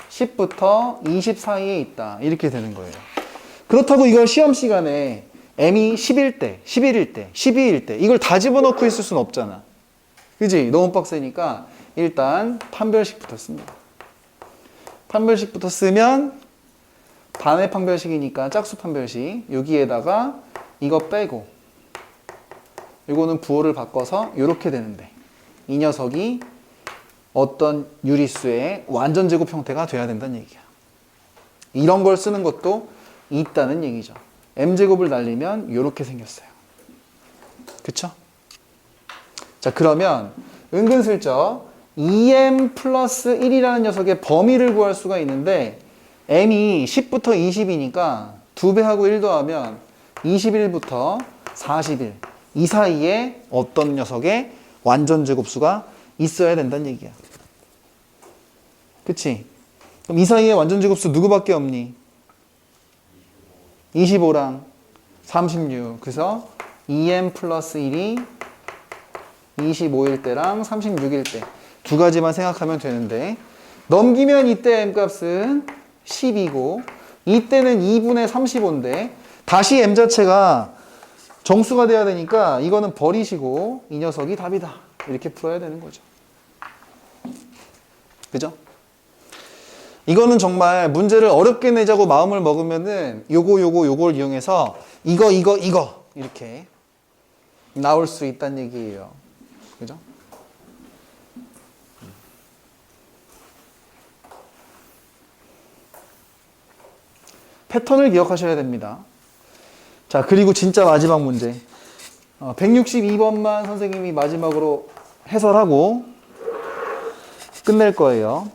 10부터 20 사이에 있다 이렇게 되는 거예요. 그렇다고 이걸 시험 시간에 m이 10일 때, 11일 때, 12일 때 이걸 다 집어넣고 있을 수는 없잖아. 그지? 너무 빡세니까 일단 판별식부터 씁니다. 판별식부터 쓰면 반의 판별식이니까 짝수 판별식 여기에다가 이거 빼고 이거는 부호를 바꿔서 이렇게 되는데 이 녀석이 어떤 유리수의 완전제곱 형태가 돼야 된다는 얘기야. 이런 걸 쓰는 것도 있다는 얘기죠. m제곱을 날리면 이렇게 생겼어요. 그쵸? 자, 그러면 은근슬쩍 2m 플러스 1이라는 녀석의 범위를 구할 수가 있는데 m이 10부터 20이니까 2배 하고 1 더하면 21부터 41 이 사이에 어떤 녀석의 완전제곱수가 있어야 된다는 얘기야. 그치? 그럼 이 사이에 완전제곱수 누구밖에 없니? 25랑 36 그래서 2m 플러스 1이 25일 때랑 36일 때 두 가지만 생각하면 되는데 넘기면 이때 m값은 10이고 이때는 2분의 35인데 다시 m 자체가 정수가 돼야 되니까 이거는 버리시고 이 녀석이 답이다 이렇게 풀어야 되는 거죠. 그죠? 이거는 정말 문제를 어렵게 내자고 마음을 먹으면은 요걸 이용해서 이거 이렇게 나올 수 있다는 얘기예요. 그죠? 패턴을 기억하셔야 됩니다. 자, 그리고 진짜 마지막 문제. 162번만 선생님이 마지막으로 해설하고 끝낼 거예요.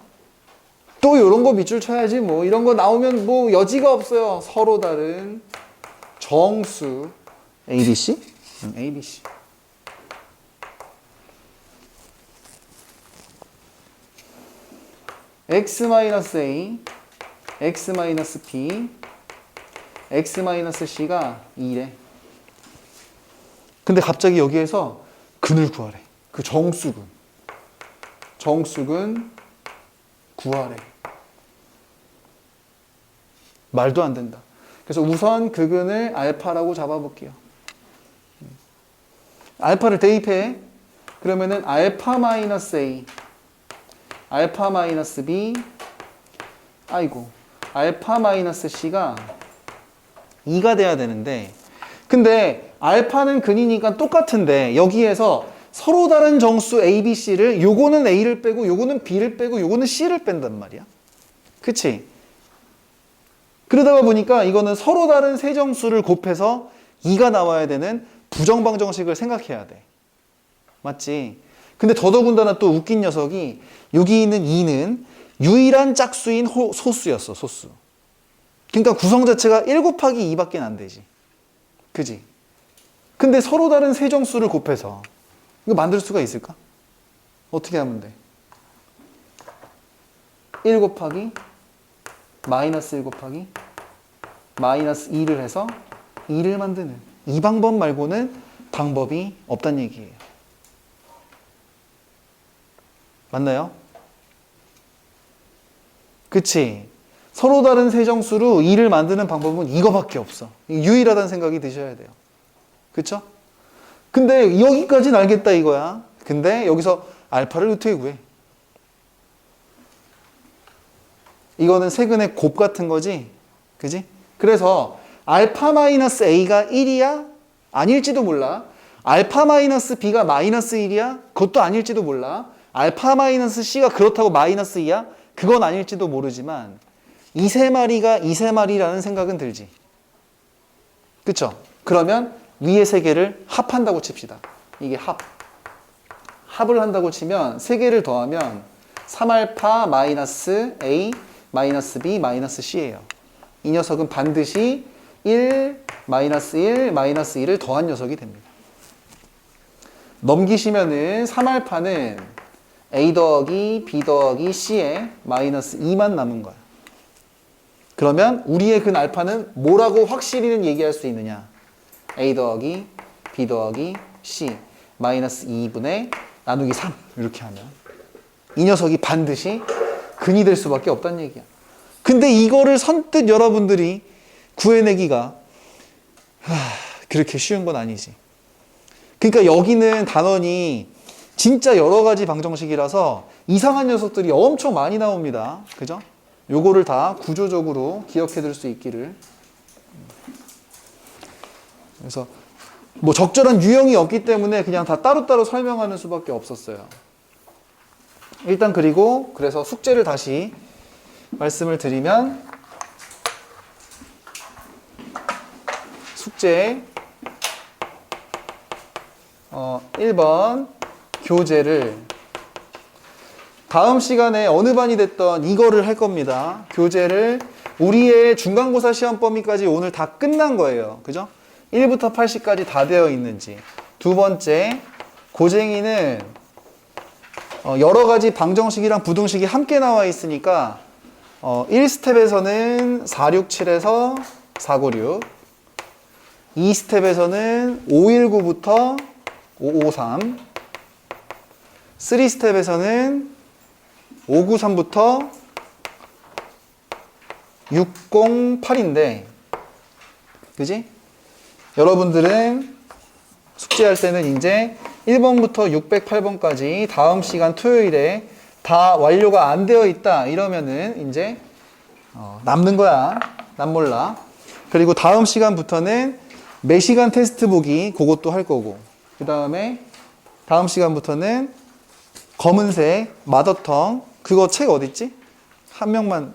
또 이런 거 밑줄 쳐야지 뭐 이런 거 나오면 뭐 여지가 없어요. 서로 다른 정수 ABC? ABC. x-a, x-p, x-c가 2래. 근데 갑자기 여기에서 근을 구하래. 그 정수근. 정수근 구하래. 말도 안 된다. 그래서 우선 그 근을 알파라고 잡아볼게요. 알파를 대입해. 그러면은 알파 마이너스 A, 알파 마이너스 B, 아이고, 알파 마이너스 C가 2가 돼야 되는데, 근데 알파는 근이니까 똑같은데 여기에서 서로 다른 정수 A, B, C를 요거는 A를 빼고 요거는 B를 빼고 요거는 C를 뺀단 말이야. 그치? 그러다가 보니까 이거는 서로 다른 세 정수를 곱해서 2가 나와야 되는 부정방정식을 생각해야 돼. 맞지? 근데 더더군다나 또 웃긴 녀석이 여기 있는 2는 유일한 짝수인 소수였어, 소수. 그러니까 구성 자체가 1 곱하기 2밖에 안 되지. 그지? 근데 서로 다른 세 정수를 곱해서 이거 만들 수가 있을까? 어떻게 하면 돼? 1 곱하기 마이너스 1 곱하기 마이너스 2를 해서 2를 만드는 이 방법 말고는 방법이 없다는 얘기예요. 맞나요? 그치? 서로 다른 세정수로 2를 만드는 방법은 이거밖에 없어. 유일하다는 생각이 드셔야 돼요. 그쵸? 근데 여기까지는 알겠다 이거야. 근데 여기서 알파를 어떻게 구해? 이거는 세근의 곱 같은 거지? 그지? 그래서 알파 마이너스 A가 1이야? 아닐지도 몰라. 알파 마이너스 B가 마이너스 1이야? 그것도 아닐지도 몰라. 알파 마이너스 C가 그렇다고 마이너스 2야? 그건 아닐지도 모르지만 이 세 마리가 이 세 마리라는 생각은 들지. 그쵸? 그러면 위에 세 개를 합한다고 칩시다. 이게 합을 한다고 치면 세 개를 더하면 3알파 마이너스 A 마이너스 B 마이너스 C예요. 이 녀석은 반드시 1 마이너스 1 마이너스 2를 더한 녀석이 됩니다. 넘기시면은 3알파는 A 더하기 B 더하기 C에 마이너스 2만 남은 거야. 그러면 우리의 근 알파는 뭐라고 확실히는 얘기할 수 있느냐? A 더하기 B 더하기 C 마이너스 2분의 나누기 3 이렇게 하면 이 녀석이 반드시 근이 될 수밖에 없다는 얘기야. 근데 이거를 선뜻 여러분들이 구해내기가 그렇게 쉬운 건 아니지. 그러니까 여기는 단원이 진짜 여러 가지 방정식이라서 이상한 녀석들이 엄청 많이 나옵니다. 그죠? 요거를 다 구조적으로 기억해 둘 수 있기를. 그래서 뭐 적절한 유형이 없기 때문에 그냥 다 따로따로 설명하는 수밖에 없었어요. 일단 그래서 숙제를 다시 말씀을 드리면 숙제 1번 교재를 다음 시간에 어느 반이 됐던 이거를 할 겁니다. 교재를 우리의 중간고사 시험 범위까지 오늘 다 끝난 거예요. 그죠? 1부터 80까지 다 되어 있는지. 두 번째, 고쟁이는 여러 가지 방정식이랑 부등식이 함께 나와 있으니까 1스텝에서는 467에서 496, 2스텝에서는 519부터 553, 3스텝에서는 593부터 608인데, 그지? 여러분들은 숙제할 때는 이제 1번부터 608번까지 다음 시간 토요일에 다 완료가 안 되어 있다 이러면은 이제 남는 거야. 난 몰라. 그리고 다음 시간부터는 매시간 테스트 보기 그것도 할 거고, 그 다음에 다음 시간부터는 검은색 마더텅 그거 책 어딨지? 한 명만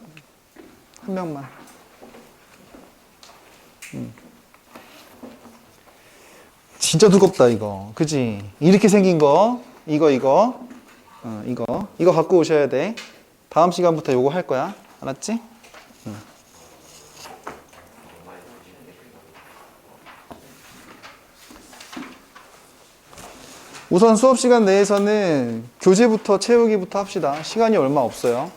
진짜 두껍다 이거. 그지? 이렇게 생긴 거 이거 갖고 오셔야 돼. 다음 시간부터 요거 할 거야. 알았지? 우선 수업 시간 내에서는 교재부터 채우기부터 합시다. 시간이 얼마 없어요.